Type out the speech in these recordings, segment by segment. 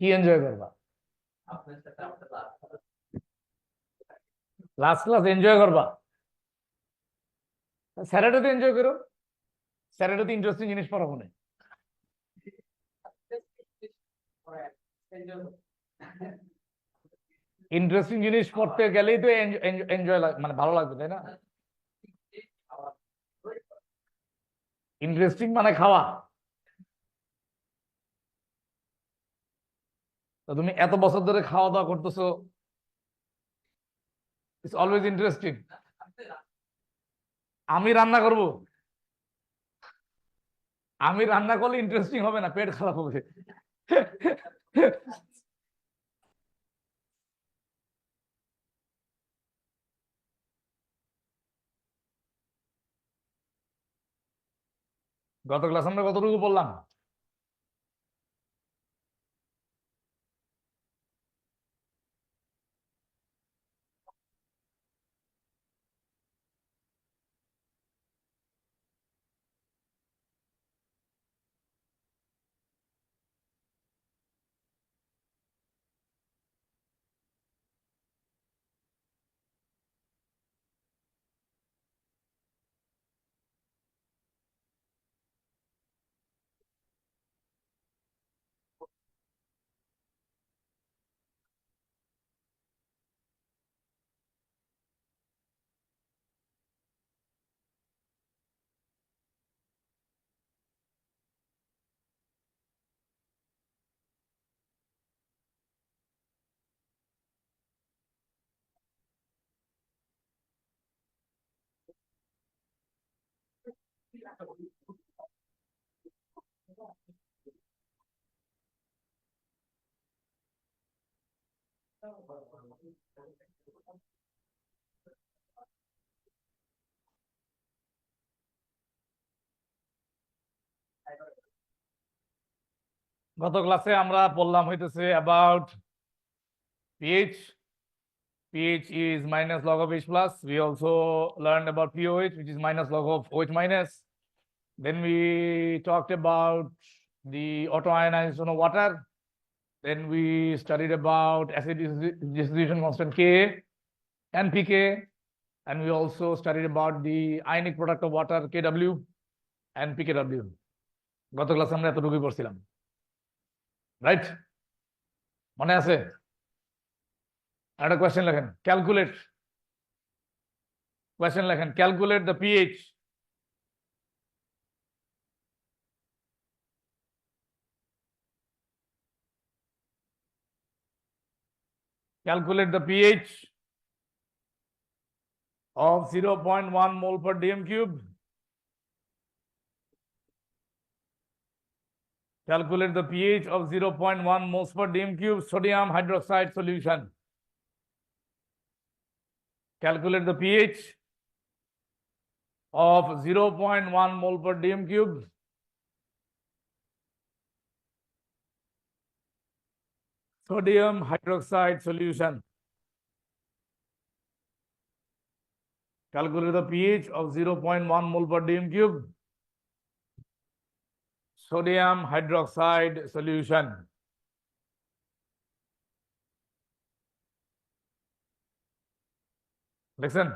কি এনজয় করবা? Last class enjoy করবা? স্যাটারডে এনজয় করো, স্যাটারডে ইন্টারেস্টিং জিনিস পড়াবো না। ইন্টারেস্টিং জিনিস পড়তে গেলেই তো এনজয় মানে ভালো লাগবে, তাই না? ইন্টারেস্টিং মানে খাওয়া। তো তুমি এত বছর ধরে খাওয়া দাওয়া করতেছো, ইটস অলওয়েজ ইন্টারেস্টিং। আমি রান্না করব? আমি রান্না করলে ইন্টারেস্টিং হবে না, পেট খারাপ হবে। গত ক্লাস আমরা কতটুকু বললাম? গত ক্লাসে আমরা বললাম হইতেছে about pH. pH is minus log of H plus. We also learned about pOH, which is minus log of OH minus. Then we talked about the autoionization of water. Then we studied about acid dissociation constant Ka and pK. And we also studied about the ionic product of water Kw and pKw. গত ক্লাসে আমরা এতটুকুই পড়ছিলাম, right? মনে আছে? একটা question লেখেন, calculate. Question লেখেন, calculate the pH calculate the pH of 0.1 mole per dm cube. Calculate the pH of 0.1 moles per dm cube sodium hydroxide solution. Calculate the pH of 0.1 mole per dm cube sodium hydroxide solution. Calculate the pH of 0.1 mole per dm cube sodium hydroxide solution. দেখছেন?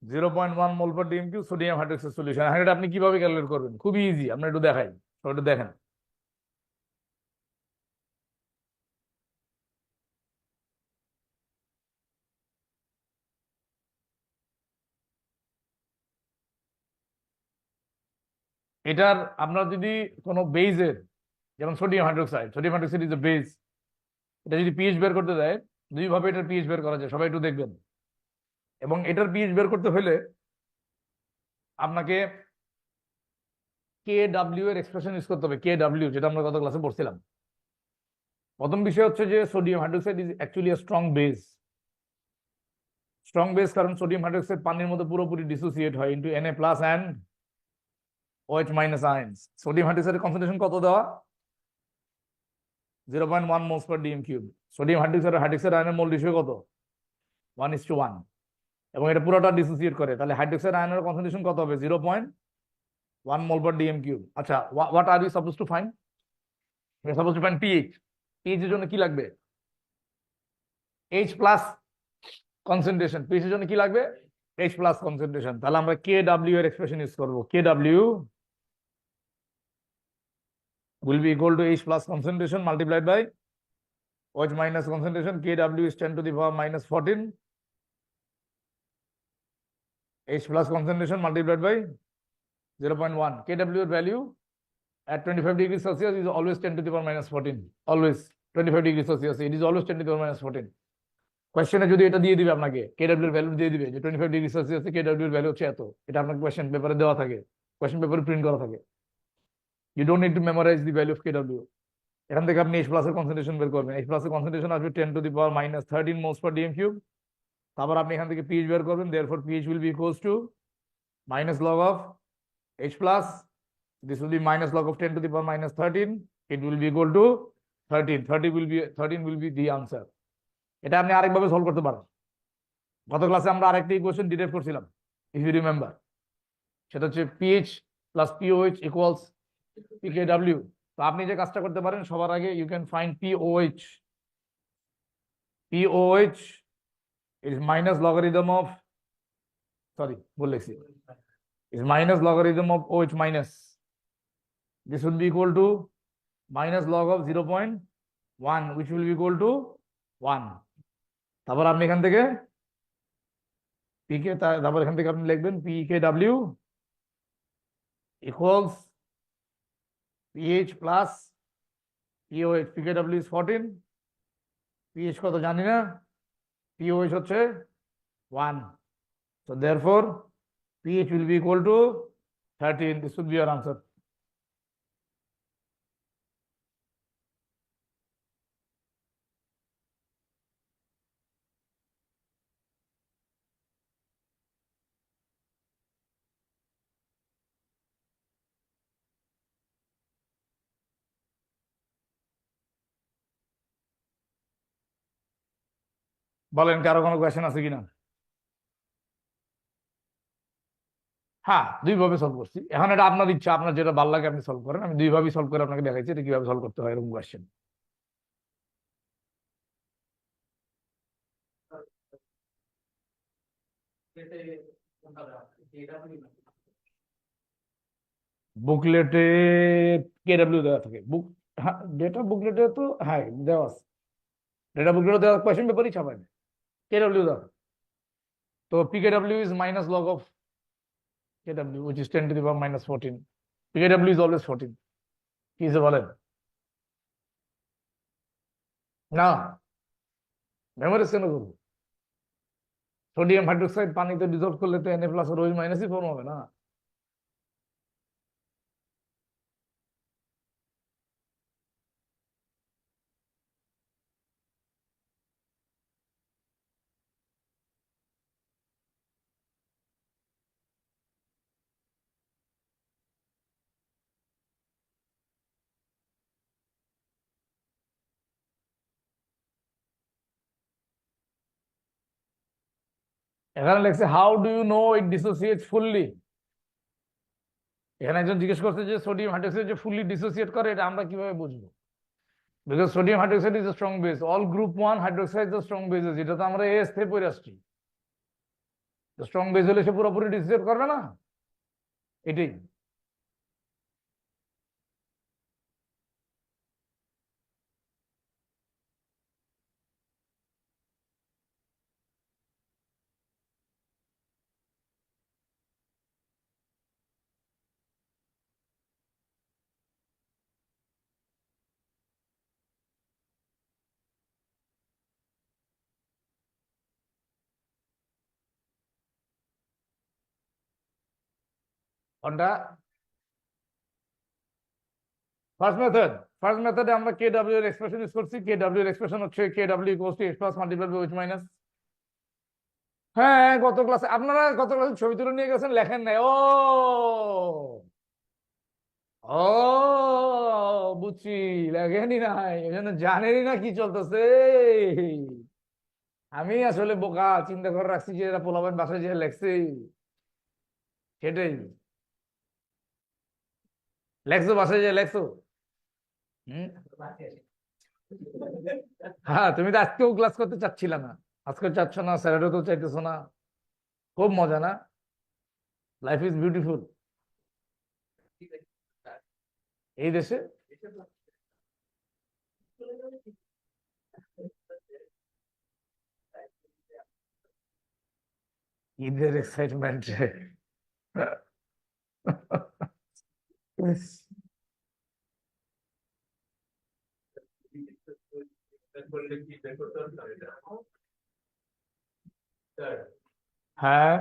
0.1 mole per dm cube sodium hydroxide solution. এটা আপনি কিভাবে calculate করবেন? খুবই easy, আমরা একটু দেখাই, একটু দেখেন। এটার আমরা যদি কোনো বেজের, যেমন sodium hydroxide is a base, এটা যদি পিএইচ বের করতে দেয়, দুইভাবে এটার পিএইচ বের করা যায়, সবাই একটু দেখবেন। এবং এটার পিএইচ বের করতে হলে আপনাকে KW এর এক্সপ্রেশন ইউজ করতে হবে, KW, যেটা আমরা গত ক্লাসে পড়ছিলাম। প্রথম বিষয় হচ্ছে যে sodium hydroxide is actually a strong base. Strong base কারণ সোডিয়াম হাইড্রোক্সাইড পানির মধ্যে পুরোপুরি ডিসোসিয়েট হয় into Na plus and OH minus ions. Sodium হাইড্রোক্সাইডের কনসেন্ট্রেশন কত দেওয়া? 0.1 moles per dm cube. Sodium hydroxide আয়নের মোল রেশিও কত? 1:1। এবং এটা পুরোটা ডিসোসিয়েট করে, তাহলে হাইড্রোক্সাইড আয়নের কনসেন্ট্রেশন কত হবে? 0.1 মোল পার ডিএম কিউব। আচ্ছা, what are you suppose to find? Suppose to find pH, pH এর জন্য কি লাগবে? H plus concentration. পিএইচ এর জন্য কি লাগবে? H plus concentration. তাহলে আমরা কে ডাব্লিউ এর এক্সপ্রেশন ইউজ করবো। K W will be equal to H plus concentration multiplied by OH minus concentration. Kw is 10 to the power minus 14. H plus concentration multiplied by 0.1. Kw value at 25 degrees Celsius is always 10 to the power minus 14. Always 25 degrees Celsius. It is always 10 to the power minus 14. কোয়েশ্চেনে যদি এটা দিয়ে দিবে আপনাকে, Kw এর value দিয়ে দিবে যে 25 degree সেলসিয়াসে Kw এর ভ্যালু হচ্ছে এত, এটা আপনাকে কোয়েশ্চেন পেপারে দেওয়া থাকে, কোয়েশ্চেন পেপারে প্রিন্ট করা থাকে। You don't need to memorise the value of Kw। এখান থেকে আপনি H প্লাসের কনসেন্ট্রেশন বের করবেন। H প্লাসের কনসেন্ট্রেশন আসবে 10 to the power minus 13 moles per dm cube. তারপর আপনি এখান থেকে পিএইচ বের করবেন। Therefore pH will be equals to minus log of H plus. This will be minus log of 10 to the power minus 13. It will be equal to 13. 13 will be the answer. এটা আপনি আরেকভাবে solve করতে পারেন। গত ক্লাসে আমরা আরেকটা equation derive করছিলাম, if you remember. সেটা হচ্ছে পিএইচ প্লাস পিওএইচ ইকুয়ালস পিকেডব্লিউ। তো আপনি যে কাজটা করতে পারেন, সবার আগে you can find pOH. POH is minus logarithm of, sorry, ভুল লিখছি, is minus logarithm of OH minus. This will be equal to minus log of 0.1, which will be equal to 1. তারপর আপনি এখান থেকে পিকে, তারপর এখান থেকে আপনি লিখবেন PKW equals PH plus POH. PKW is 14, PH কত জানি না, POH হচ্ছে 1. So therefore pH will be equal to 13. This would be your answer. বলেন কারো কোনো কোয়েশ্চেন আছে কিনা? হ্যাঁ, দুইভাবে সলভ করছি। এখন এটা আপনার ইচ্ছা, আপনার যেটা ভালো লাগে আপনি সলভ করেন। আমি দুইভাবেই সলভ করে আপনাকে দেখাইছি এটা কিভাবে সলভ করতে হয় এরকম কোয়েশ্চেন। বুকলেটে কেডব্লিউ দেওয়া থাকে। বুক, হ্যাঁ, ডেটা বুকলেটে তো হ্যাঁ দেওয়া আছে। ডেটা বুকলেটে দেওয়া, কোয়েশ্চেন পেপারই ছাপায় না, কেডব্লিউ দেওয়া। তো P K W is minus log of K W, which is 10 to the power minus 14. PKW is always 14. কি হিসেবে বলেন? না, মেমোরাইজ কেন করবো? সোডিয়াম হাইড্রোক্সাইড পানিতে ডিজলভ করলে তো Na প্লাস আর OH মাইনাসই ফর্ম হবে না। এখানে লেখছে how do you know it dissociates fully. এখানে একজন জিজ্ঞেস করছে যে সোডিয়াম হাইড্রোক্সাইড যে ফুললি ডিসোসিয়েট করে, এটা আমরা কিভাবে বুঝবো? Because sodium hydroxide is a strong base, all group 1 hydroxide is strong bases. এটা তো আমরা এস থেকে পড়ে আসছি। স্ট্রং বেস হলে সে পুরোপুরি ডিসোসিয়েট করবে না, এটাই। কোনটা? ফার্স্ট মেথডে আমরা কেডব্লিউ এর এক্সপ্রেশন ইউজ করছি। কেডব্লিউ এর এক্সপ্রেশন হচ্ছে K W equals to X plus multiplied by OH minus. হ্যাঁ, গত ক্লাসে আপনারা ছবি তুলে নিয়ে গেছেন, লেখেন নাই। ও ও বুঝছি, লেখেনি নাই, এজন্য জানেনই না কি চলতেছে। আমি আসলে বোকা, চিন্তা করে রাখছি যে এরা পোলাপান বাসায় যে লেখছে, সেটাই লেখছো, বাসায় যে লেখছো। হুম? হ্যাঁ, তুমি তো আজকেও ক্লাস করতে চাচ্ছিলে না, আজকে চাচ্ছ না, স্যাটারডে তো চাইতেছো না। খুব মজা না? লাইফ ইজ বিউটিফুল এই দেশে। ঈদের এক্সাইটমেন্ট। হ্যাঁ,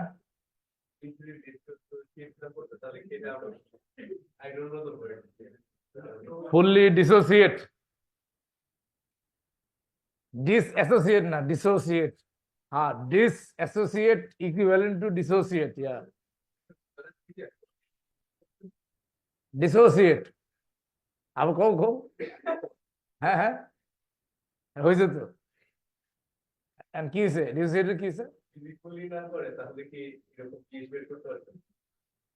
ফুললি ডিসোসিয়েট, ডিসঅ্যাসোসিয়েট না, ডিসোসিয়েট। হ্যাঁ, disassociate equivalent to dissociate, yeah. Dissociate. আবার কও কও। হ্যাঁ হ্যাঁ, হয়েছে তো। And কি হয়েছে, ডিসোসিয়েটের কি হয়েছে?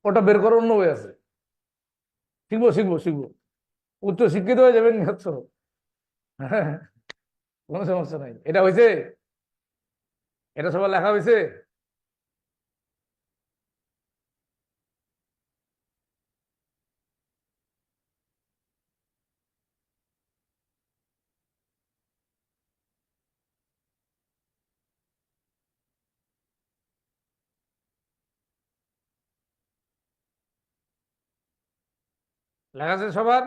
ওটা বের করার অন্য বই আছে। শিখবো শিখবো শিখবো, উচ্চ শিক্ষিত হয়ে যাবেন হচ্ছ। হ্যাঁ, কোনো সমস্যা নাই। এটা হয়েছে, এটা সবার লেখা হয়েছে। লেখা আছে সবার?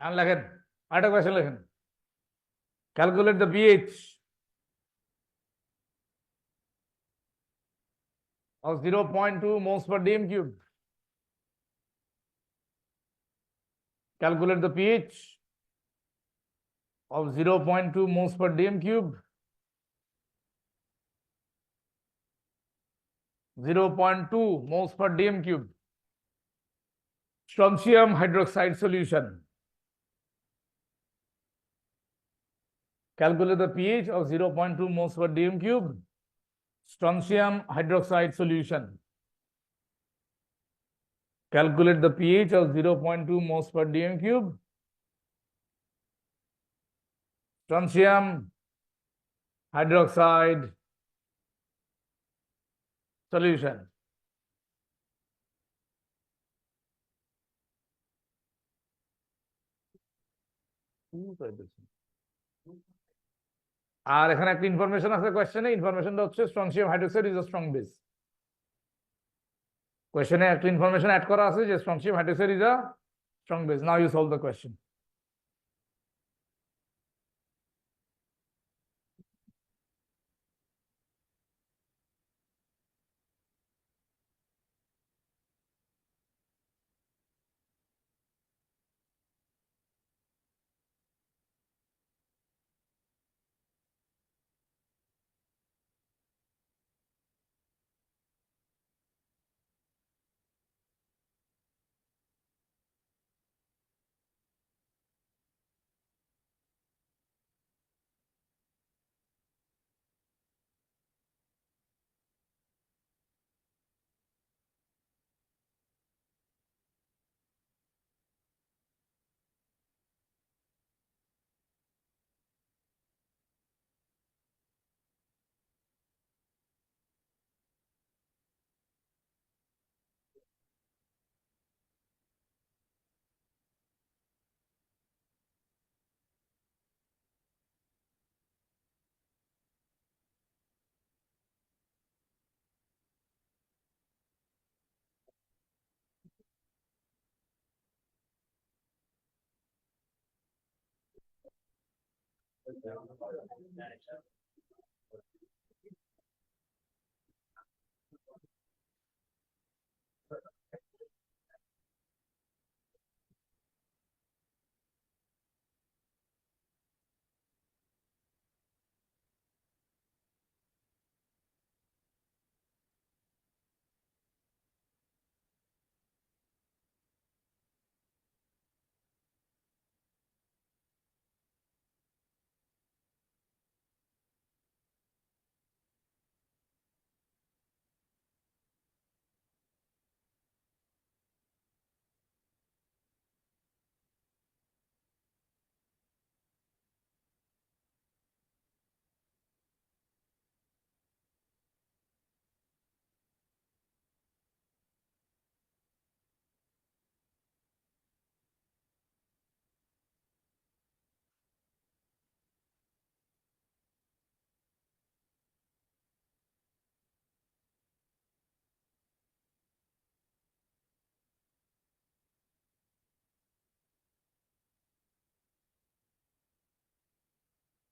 আর লেখেন, আরেকটা কোয়েশ্চেন লেখেন। Calculate the pH of 0.2 moles per dm cube. Calculate the pH of 0.2 moles per dm cube. 0.2 moles per dm cube. Strontium hydroxide solution. Calculate the pH of 0.2 moles per dm cube. Strontium hydroxide solution. Calculate the pH of 0.2 moles per dm cube. Strontium hydroxide solution. আর এখানে একটা information আছে কোশ্চেনে, ইনফরমেশনটা হচ্ছে strontium hydroxide is a strong base. কোশ্চেনে একটা information add করা আছে যে strontium hydroxide is a strong base. Now you solve the question.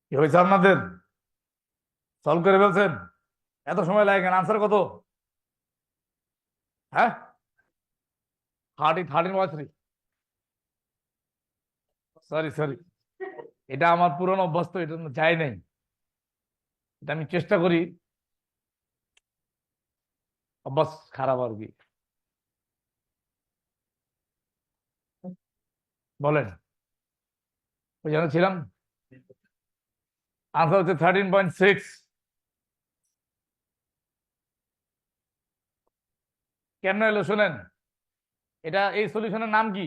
কি হয়েছে আপনাদের? সলভ করে ফেলছেন? এত সময় লাগে কেন? আনসার কত? হ্যাঁ, 13.3। সরি সরি, এটা আমার পুরনো অভ্যাস, তো এটা যাই নাই। এটা আমি চেষ্টা করি, অভ্যাস খারাপ আর কি। বলেন, ওই জন্য ছিলাম। আনসার হচ্ছে 13.6। কেন এলো শোনেন, এটা এই সলিউশনের নাম কি?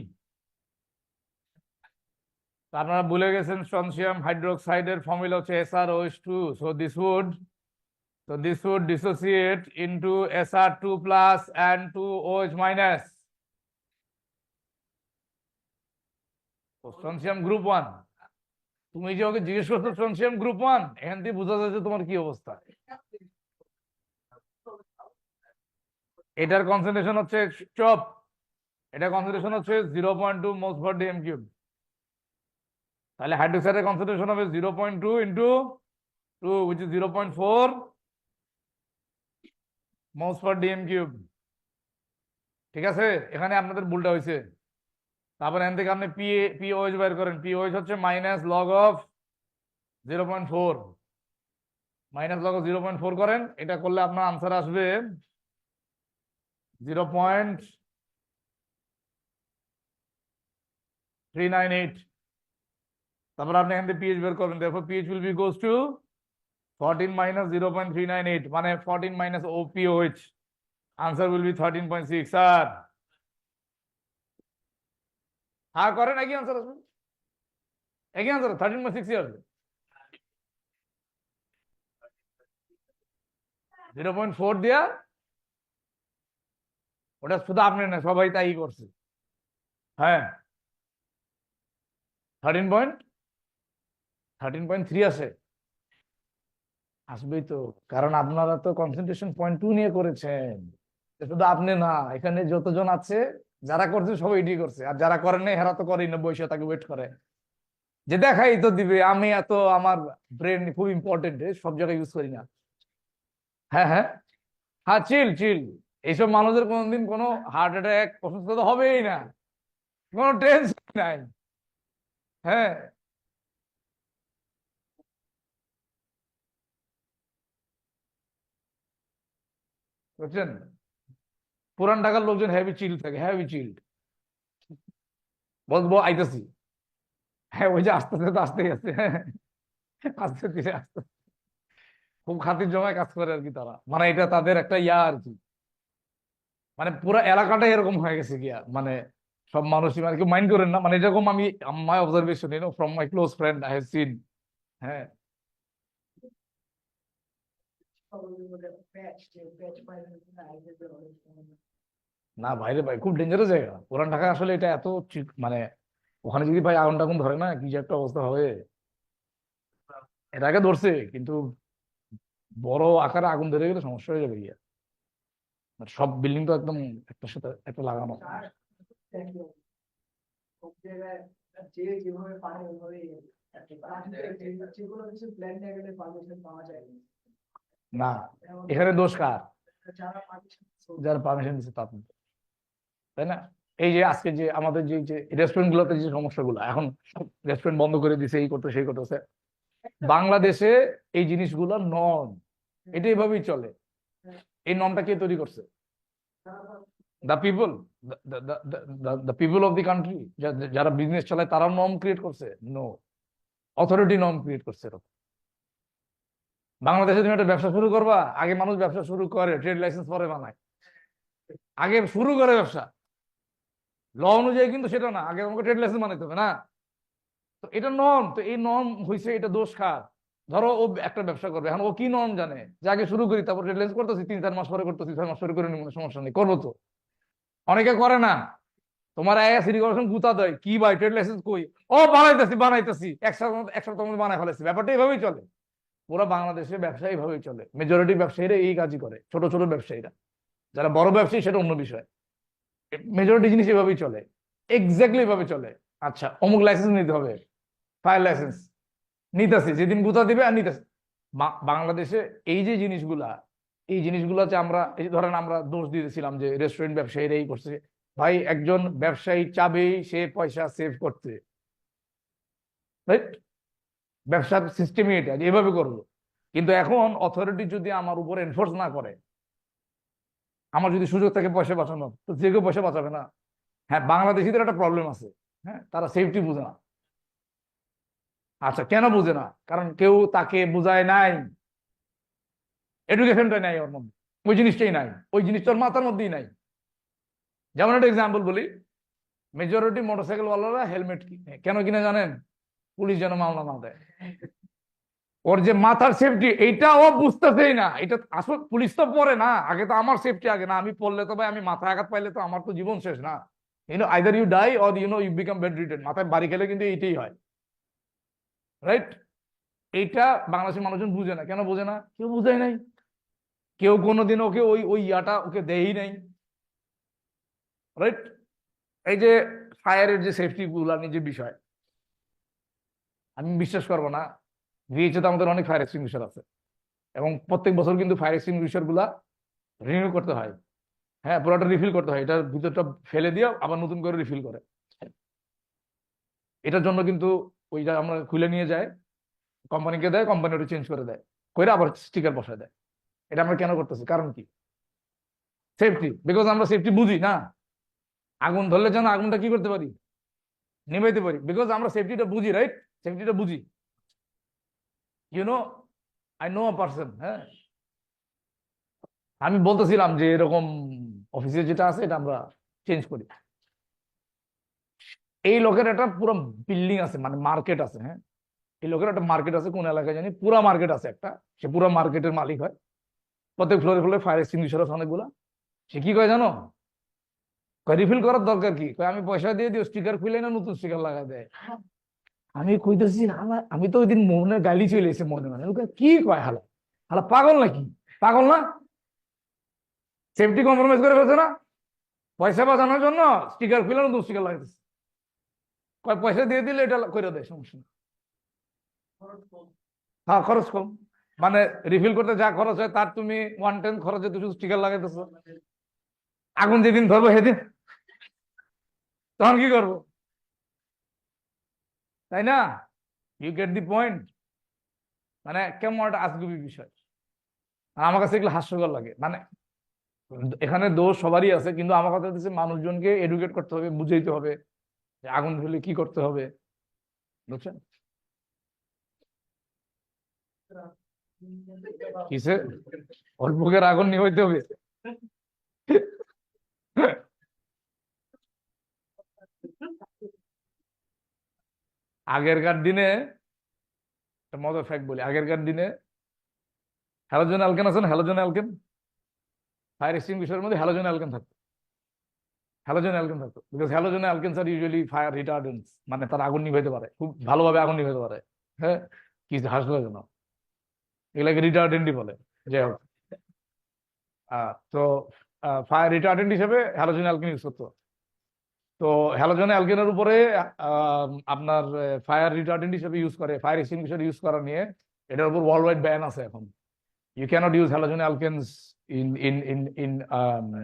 তো আপনারা ভুলে গেছেন স্ট্রনশিয়াম হাইড্রোক্সাইডের ফর্মুলা হচ্ছে SrOH2। So this would dissociate into Sr2 plus and 2OH minus. Strontium group 1। তুমি যে ওকে জিজ্ঞেস করছো স্ট্রনশিয়াম গ্রুপ 1, এখান থেকে বোঝা যাচ্ছে তোমার কি অবস্থা। এটার কনসেন্ট্রেশন হচ্ছে চপ, এটা কনসেন্ট্রেশন হচ্ছে 0.2 মোলস পার ডিএম কিউব। তাহলে হাইড্রোক্সাইডের কনসেন্ট্রেশন হবে 0.2 into 2, which is 0.4 moles per dm cube. ঠিক আছে, এখানে আপনাদের ভুলটা হয়েছে। তারপর এখান থেকে আপনি পিওএইচ বের করেন। পিওএইচ হচ্ছে minus log of 0.4, minus log of 0.4 করেন। এটা করলে আপনার আনসার আসবে 0.398। তারপর আপনি এখান থেকে পিএইচ বের করবেন। দেখো pH will be goes to 14 minus 0.398, মানে 14 minus OPOH। Answer will be 13.6। Sir হ্যাঁ করেন, একই আনসার আসবে, একই আনসার 13.6 আসবে। 0.4 দিয়া, ওটা শুধু আপনি না, সবাই তাই করছে। হ্যাঁ, 13.3 আসে, আসবেই তো, কারণ আপনারা তো কনসেন্ট্রেশন 0.2 নিয়ে করেছেন। শুধু আপনি না, এখানে যতজন আছে যারা করছে সবাই এটি করছে, আর যারা করেন নাই হেরা তো করেই না, বসে তাকে ওয়েট করে যে দেখাই তো দিবে। আমি এত আমার ব্রেন খুব ইম্পর্টেন্ট, সব জায়গায় ইউজ করি না। হ্যাঁ হ্যাঁ হ্যাঁ, চিল চিল। এইসব মানুষের কোনোদিন কোনো হার্ট অ্যাটাক অসুস্থতা হবেই না, কোনো টেনশন নাই। হ্যাঁ, বুঝছেন? পুরান ঢাকার লোকজন হ্যাভি চিল থাকে, হ্যাভি চিল্ড। বলবো আইতেছি, হ্যাঁ ওই যে আস্তে আস্তে তো আসতেই আছে, হ্যাঁ আস্তে ধীরে আস্তে, খুব খাতির জমায় কাজ করে আর কি তারা, মানে এটা তাদের একটা ইয়া আর কি। মানে পুরো এলাকাটাই এরকম হয়ে গেছে গিয়া, মানে সব মানুষই, মানে কেউ মাইন্ড করেন না, মানে এরকম আমি, মাই observation, from my close friend I have seen. হ্যাঁ, না বাইরে ভাই খুব ডেঞ্জারাস জায়গা পুরান ঢাকা, আসলে এটা এত মানে ওখানে যদি ভাই আগুন টাগুন ধরে না, কি যে একটা অবস্থা হবে। এর আগে ধরছে কিন্তু বড় আকারে আগুন ধরে গেলে সমস্যা হয়ে যাবে গিয়া, মানে সব বিল্ডিং তো একদম একটার সাথে একটা লাগানো। না, এখানে দোষ কার? যারা পারমিশন দিচ্ছে তাদের, তাই না? এই যে আজকে যে আমাদের যে রেস্টুরেন্ট গুলোতে যে সমস্যাগুলো, এখন রেস্টুরেন্ট বন্ধ করে দিছে, এই করতে সেই করতেছে। বাংলাদেশে এই জিনিসগুলো নর্ম, এটা এভাবেই চলে। এই নর্মটা কে তৈরি করছে? The people, the people of the country. যারা বিজনেস চালায় তারা নর্ম ক্রিয়েট করছে? নো, অথরিটি নর্ম ক্রিয়েট করছে। বাংলাদেশে তুমি একটা ব্যবসা শুরু করবা, আগে মানুষ ব্যবসা শুরু করে ট্রেড লাইসেন্স পরে বানায়, আগে শুরু করে ব্যবসা। ল অনুযায়ী কিন্তু সেটা না, আগে আমাকে ট্রেড লাইসেন্স বানাইতে হবে না। তো এটা নর্ম, তো এই নর্ম হয়েছে, এটা দোষ কার? ধরো ও একটা ব্যবসা করবে, এখন ও কি নর্ম জানে যে আগে শুরু করি, তারপর ট্রেড লাইসেন্স করতেছি 3-4 মাস পরে করতেছি, 6 মাস পরে করে নিব, সমস্যা নেই, করবো তো। অনেকে করে না, তোমার সিটি কর্পোরেশন গুতা দেয়, কি ভাই ট্রেড লাইসেন্স কই? ও বানাইতেছি বানাইতেছি, এক সপ্তাহ মধ্যে বানাই ফেলেছি। ব্যাপারটা এইভাবেই চলে, পুরো বাংলাদেশে ব্যবসা এইভাবেই চলে। মেজরিটি ব্যবসায়ীরা এই কাজই করে, ছোট ছোট ব্যবসায়ীরা। যারা বড় ব্যবসায়ী সেটা অন্য বিষয়, মেজরিটি জিনিস এভাবেই চলে, এক্স্যাক্টলি এভাবে চলে। আচ্ছা, অমুক লাইসেন্স নিতে হবে, ফায়ার লাইসেন্স, নিতেছে, যেদিন গুতা দিবে আর নিতেছে। বাংলাদেশে এই যে জিনিসগুলা, এই জিনিসগুলাতে আমরা এই ধরেন আমরা দোষ দিতেছিলাম যে রেস্টুরেন্ট ব্যবসায়ীরা এই করছে। ভাই একজন ব্যবসায়ী চাবেই সে পয়সা সেভ করতে, রাইট? ব্যবসার সিস্টেমই এটা, যে এভাবে করবো। কিন্তু এখন অথরিটি যদি আমার উপর এনফোর্স না করে, আমার যদি সুযোগ থাকে পয়সা বাঁচানোর, তো যে কেউ পয়সা বাঁচাবে না। হ্যাঁ, বাংলাদেশিদের একটা প্রবলেম আছে। হ্যাঁ, তারা সেফটি বুঝে না। আচ্ছা, কেন বুঝে না? কারণ কেউ তাকে বুঝায় নাই, এডুকেশনটা নাই ওর মধ্যে, ওই জিনিসটাই নাই, ওই জিনিসটার মাথার মধ্যেই নাই। যেমন একটা এক্সাম্পল বলি, মেজরিটি মোটরসাইকেল ওয়ালারা হেলমেট কেন কিনে জানেন? পুলিশ যেন মামলা না দেয়। ওর যে মাথার সেফটি, এইটা ও বুঝতেছেই না। এটা আসলে পুলিশ তো পরে না, আগে তো আমার সেফটি আগে না। আমি পড়লে তো ভাই, আমি মাথায় আঘাত পাইলে তো আমার তো জীবন শেষ না। Either you die or you become bedridden. মাথায় বাড়ি খেলে কিন্তু এইটাই হয়, রাইট? এইটা বাংলাদেশের মানুষজন বুঝে না। কেন বুঝে না? কেউ বুঝায় নাই, কেউ কোনোদিন ওকে ওই ওই ইয়াটা ওকে দেয়ই নাই, রাইট? এই যে ফায়ারের যে সেফটি গুলার যে বিষয়, আমি বিশ্বাস করবো না, ভিএইচে তো আমাদের অনেক ফায়ার এক্সটিংগুইশার আছে, এবং প্রত্যেক বছর কিন্তু ফায়ার এক্সটিংগুইশার গুলা রিনিউ করতে হয়। হ্যাঁ, পুরোটা রিফিল করতে হয়, এটার ভিতরটা ফেলে দিয়ে আবার নতুন করে রিফিল করে। এটার জন্য কিন্তু ওইটা আমরা খুলে নিয়ে যাই, কোম্পানিকে দেয়, কোম্পানি ওটা চেঞ্জ করে দেয়, করে আবার স্টিকার বসায় দেয়। এটা আমরা কেন করতেছি? কারণ কি? সেফটি। বিকজ আমরা সেফটি বুঝি না। আগুন ধরলে যেন আগুনটা কি করতে পারি? নিভাইতে পারি, বিকজ আমরা সেফটিটা বুঝি, রাইট? সেফটিটা বুঝি। আই নো আ পারসন, হ্যাঁ, আমি বলতেছিলাম যে এরকম অফিসে যেটা আছে এটা আমরা চেঞ্জ করি। এই লোকের একটা পুরো বিল্ডিং আছে, মানে মার্কেট আছে। হ্যাঁ, এই লোকের একটা মার্কেট আছে, কোন এলাকায় জানি, পুরা মার্কেট আছে একটা। সে পুরো মার্কেটের মালিক হয়। প্রত্যেক ফ্লোরে ফ্লোরে ফায়ার এক্সটিংগুইশার আছে অনেকগুলা। সে কি কয় জানো? রিফিল করার দরকার কি? আমি পয়সা দিয়ে দিও, স্টিকার খুলে না নতুন স্টিকার লাগাই দেয়। আমি কইতেছি হালা, আমি তো ওই দিন মনে গালি চলে এসে মনে মনে, কি কয় হালা, হালা পাগল নাকি? পাগল না? সেফটি কম্প্রোমাইজ করে ফেলছে না, পয়সা বাঁচানোর জন্য স্টিকার খুলে নতুন স্টিকার লাগাইতেছে। কয় পয়সা দিয়ে দিলে এটা করে দেয়, সমস্যা নেই। হ্যাঁ, খরচ কম। মানে রিফিল করতে যা খরচ হয় তার তুমি 1/10 খরচে তুমি স্টিকার লাগাইতেছো। আগুন যেদিন ধরবো সেদিন তখন কি করবো? তাই না? You get the point. মানে কেমন একটা আজগুবি বিষয়। আর আমার কাছে এগুলো হাস্যকর লাগে। মানে এখানে দোষ সবারই আছে, কিন্তু আমার কথা হচ্ছে মানুষজনকে এডুকেট করতে হবে, বুঝাইতে হবে যে আগুন ধরলে কি করতে হবে, বুঝছেন? কিসে অল্পকের আগুন নিভাইতে হবে? আগেরকার দিনে একটা মজার ফ্যাক্ট বলি। আগেরকার দিনে হ্যালোজেন অ্যালকেন আছে না, হ্যালোজেন অ্যালকেন, ফায়ার এক্সটিংগুইশারের মধ্যে হ্যালোজেন অ্যালকেন থাকতো। হ্যালোজেন অ্যালকেন থাকতো, because halogen alkanes are usually fire retardants, মানে তারা আগুন নিভাইতে পারে, খুব ভালোভাবে আগুন নিভাইতে পারে। হ্যাঁ, কি হাসলো কেন? এগুলাকে রিটার্ডেন্টই বলে। যাই হোক, তো ফায়ার রিটার্ডেন্ট হিসেবে হ্যালোজেন অ্যালকেন ইউজ করতো। তো হ্যালোজেন অ্যালকেনের উপরে আপনার ফায়ার রিটার্ডেন্ট হিসেবে ইউজ করে, ফায়ার এক্সটিংগুইশার ইউজ করা নিয়ে এটার উপর ওয়ার্ল্ড ওয়াইড ব্যান আছে এখন। You cannot use halogen alkanes in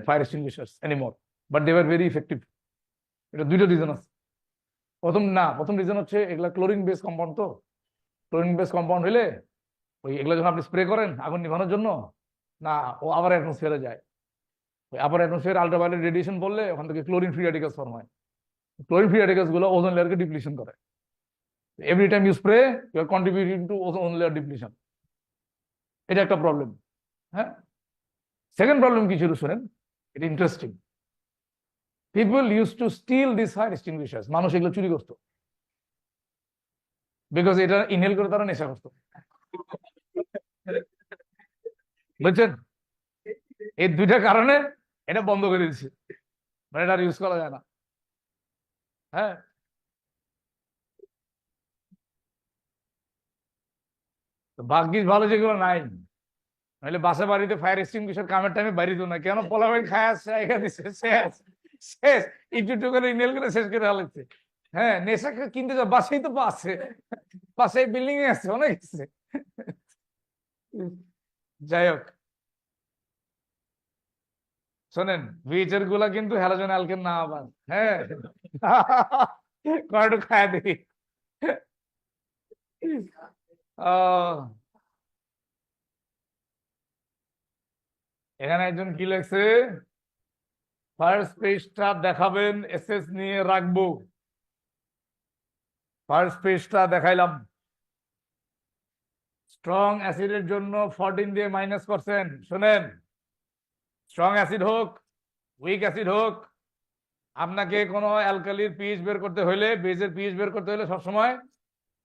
fire extinguishers anymore, but they were very effective. এটা দুইটা রিজন আছে। প্রথম রিজন হচ্ছে এগুলা ক্লোরিন বেস কম্পাউন্ড। তো ক্লোরিন বেস কম্পাউন্ড হইলে ওই এগুলা যখন আপনি স্প্রে করেন আগুন নিভানোর জন্য, না, ও আবার অ্যাটমসফিয়ারে যায়। ওই আবার অ্যাটমসফিয়ার আল্ট্রাভায়োলেট রেডিয়েশন পড়লে ওখান থেকে ক্লোরিন ফ্রি রেডিকেলস ফর্ম হয়। ক্লোরিন ফ্রি রেডিকেলস গুলো ওজোন লেয়ারকে ডিপ্লিশন করে। Every time you spray you are contributing to ozone layer depletion. এটা একটা প্রবলেম। হ্যাঁ, সেকেন্ড প্রবলেম কি ছিল শুনেন, এটা interesting. People use to steal this fire extinguishers. মানুষ এগুলো চুরি করতো, বিকজ এটা ইনহেল করে তারা নেশা করতো। বুঝছেন? এই দুইটা কারণে এটা বন্ধ করে দিচ্ছে, মানে এটা ইউজ করা যায় না। হ্যাঁ, তো ভাগ্যিস ভালো যেগুলো নাই, নাহলে বাসা বাড়িতে ফায়ার এক্সটিংগুইশার কামের টাইমে বাইরে দিত না। কেন? পোলাপাইন খায় আসছে, এখানে দিচ্ছে, শেষ শেষ, একটু একটু করে ইনহেল করে শেষ করে ফেলেছে। হ্যাঁ, নেশা কিনতে যা বাসাই তো আছে। পাশে বিল্ডিং এ আছে, অনেক আছে। যাই হোক, শোনেন, বিচের গুলা কিন্তু হ্যালোজেন অ্যালকেন না আবার। হ্যাঁ, কয়টু খায় দেখি। আহ, এখানে একজন কি লেখছে, ফার্স্ট পেজটা দেখাবেন, এসএস নিয়ে রাখবো। ফার্স্ট পেজটা দেখাইলাম। স্ট্রং অ্যাসিডের জন্য 14 দিয়ে মাইনাস করছেন। শোনেন, স্ট্রং অ্যাসিড হোক, উইক অ্যাসিড হোক, আপনাকে কোনো অ্যালকালির পিএইচ বের করতে হলে, বেজের পিএইচ বের করতে হলে সবসময়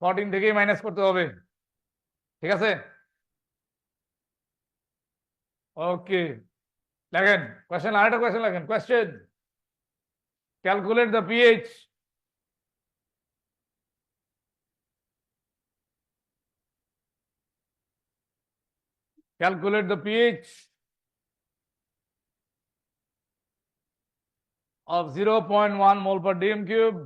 14 থেকেই মাইনাস করতে হবে। ঠিক আছে? ওকে, লেখেন কোয়েশ্চেন, আরেকটা কোয়েশ্চেন লেখেন। Question, calculate the pH calculate the pH of 0.1 mole per dm cube.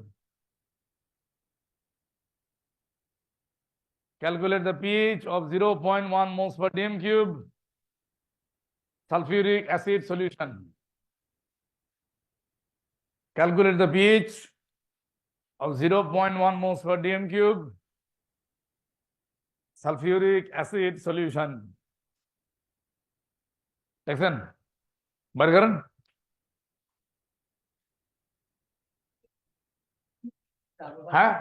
Calculate the pH of 0.1 moles per dm cube sulfuric acid solution. Calculate the pH of 0.1 moles per dm cube sulfuric acid solution. দেখছেন? বার করেন। হ্যাঁ,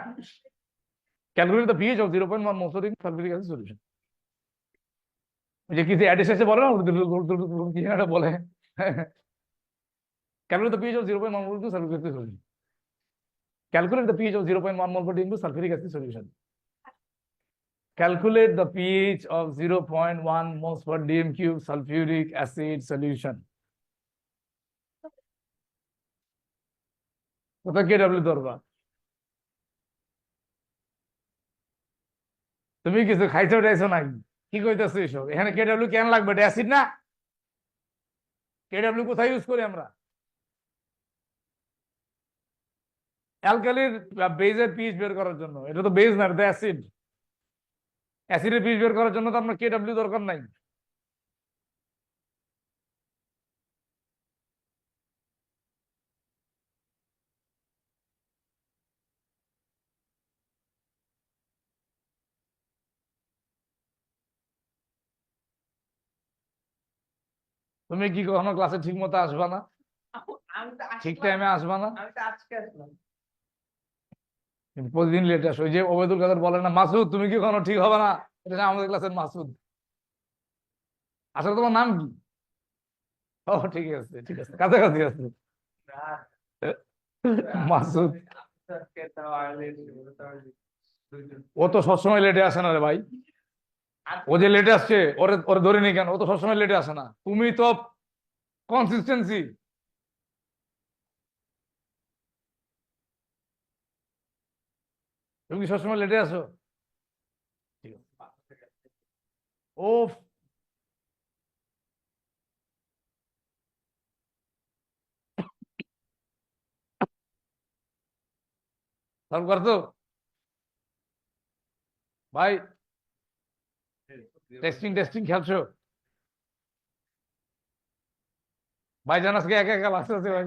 calculate the pH of 0.1 moles per dm sulfuric acid solution. যে কিছু অ্যাডিশনে বলে না, কি একটা বলে, calculate the pH of 0.1 moles per sulfuric acid solution. Calculate the pH of 0.1 mole per dm sulfuric acid solution. Calculate the pH of 0.1 moles per dm cube sulfuric acid solution. কোথায় কেডব্লিউ ধরবা? তুমি কিছু খাইছো টাইছো নাকি? কি কইতেছো এসব? এখানে কেডব্লিউ কেন লাগবে? এটা অ্যাসিড না? কেডব্লিউ কোথায় ইউজ করি আমরা? অ্যালকালির বেজের পিএইচ বের করার জন্য। এটা তো বেজ না, এটা অ্যাসিড। অ্যাসিডের পিএইচ বের করার জন্য তো আপনার কেডব্লিউ দরকার নাই। তুমি কি কখনো ক্লাসে ঠিক মতো আসবা না? ঠিক টাইমে আসবা না? কিন্তু প্রতিদিন লেট আসো। ওই যে ওবেদুল কাদের বলে না, মাসুদ তুমি কি কখনো ঠিক হবে না? এটা আমাদের ক্লাসের মাসুদ। আসলে তোমার নাম কি? ও ঠিক আছে, ঠিক আছে, কাছাকাছি আছে। মাসুদ। ও তো সবসময় লেটে আসে না রে ভাই। ও যে লেটে আসছে, ওরে ওরে ধরে নি কেন? ও তো সবসময় লেটে আসে না। তুমি তো কনসিস্টেন্সি। তুমি কি সবসময় লেটে আসো? ঠিক আছে। ও, সলভ করতো ভাই? টেস্টিং টেস্টিং খেলছো ভাই? জানাস কে একা একা বাঁচতে আছে ভাই?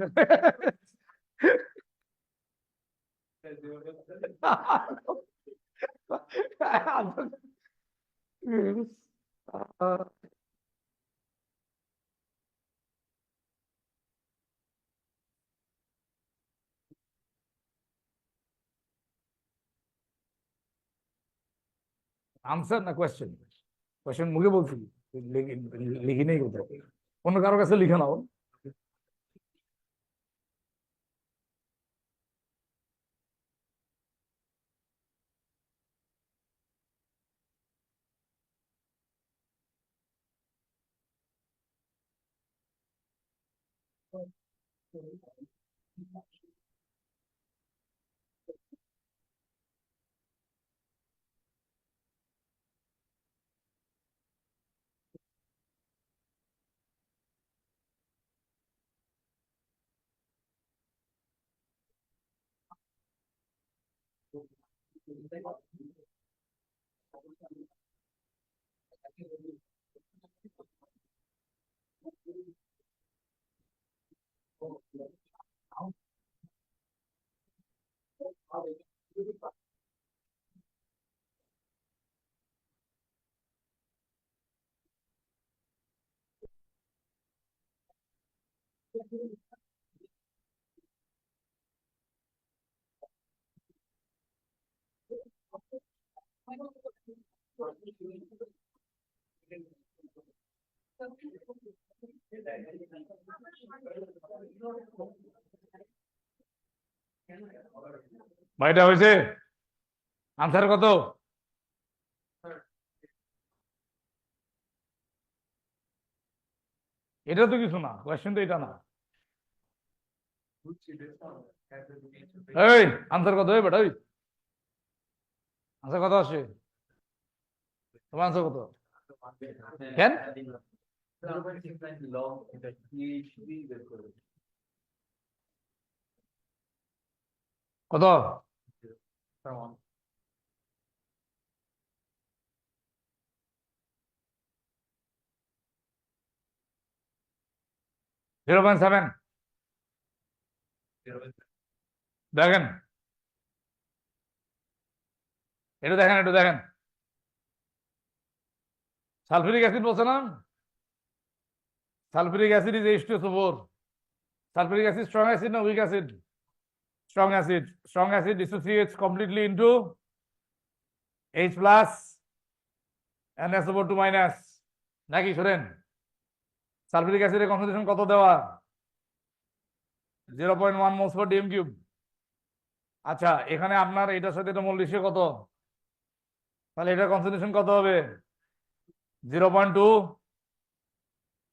আনসার না কোয়েশ্চেন? কোয়েশ্চেন মুখে বলছিলি, লিখি নেই কোথাও। অন্য কারো কাছে লিখে নাও। ভাইটা হয়েছে? আনসার কত? এটা তো কিছু না, কোয়েশ্চেন তো এটা না। এই আনসার কত? এই বেটা, আনসার কত আসে? তোমার আনসার কত? কেন? কত? 0.7। দেখেন, একটু দেখেন, একটু দেখেন। সালফিউরিক অ্যাসিড বলছে না? Sulphuric acid is H2SO4। Sulphuric acid strong acid না weak acid? Strong acid. Strong acid dissociates completely into H plus and SO4 minus। নাকি শোনেন, সালফিউরিক অ্যাসিডের কনসেন্ট্রেশন কত দেওয়া? 0.1 মোলস পার ডিএম কিউব। আচ্ছা, এখানে আপনার এটার সাথে এটা মোল রেশিও কত? তাহলে এটার কনসেন্ট্রেশন কত হবে? 0.2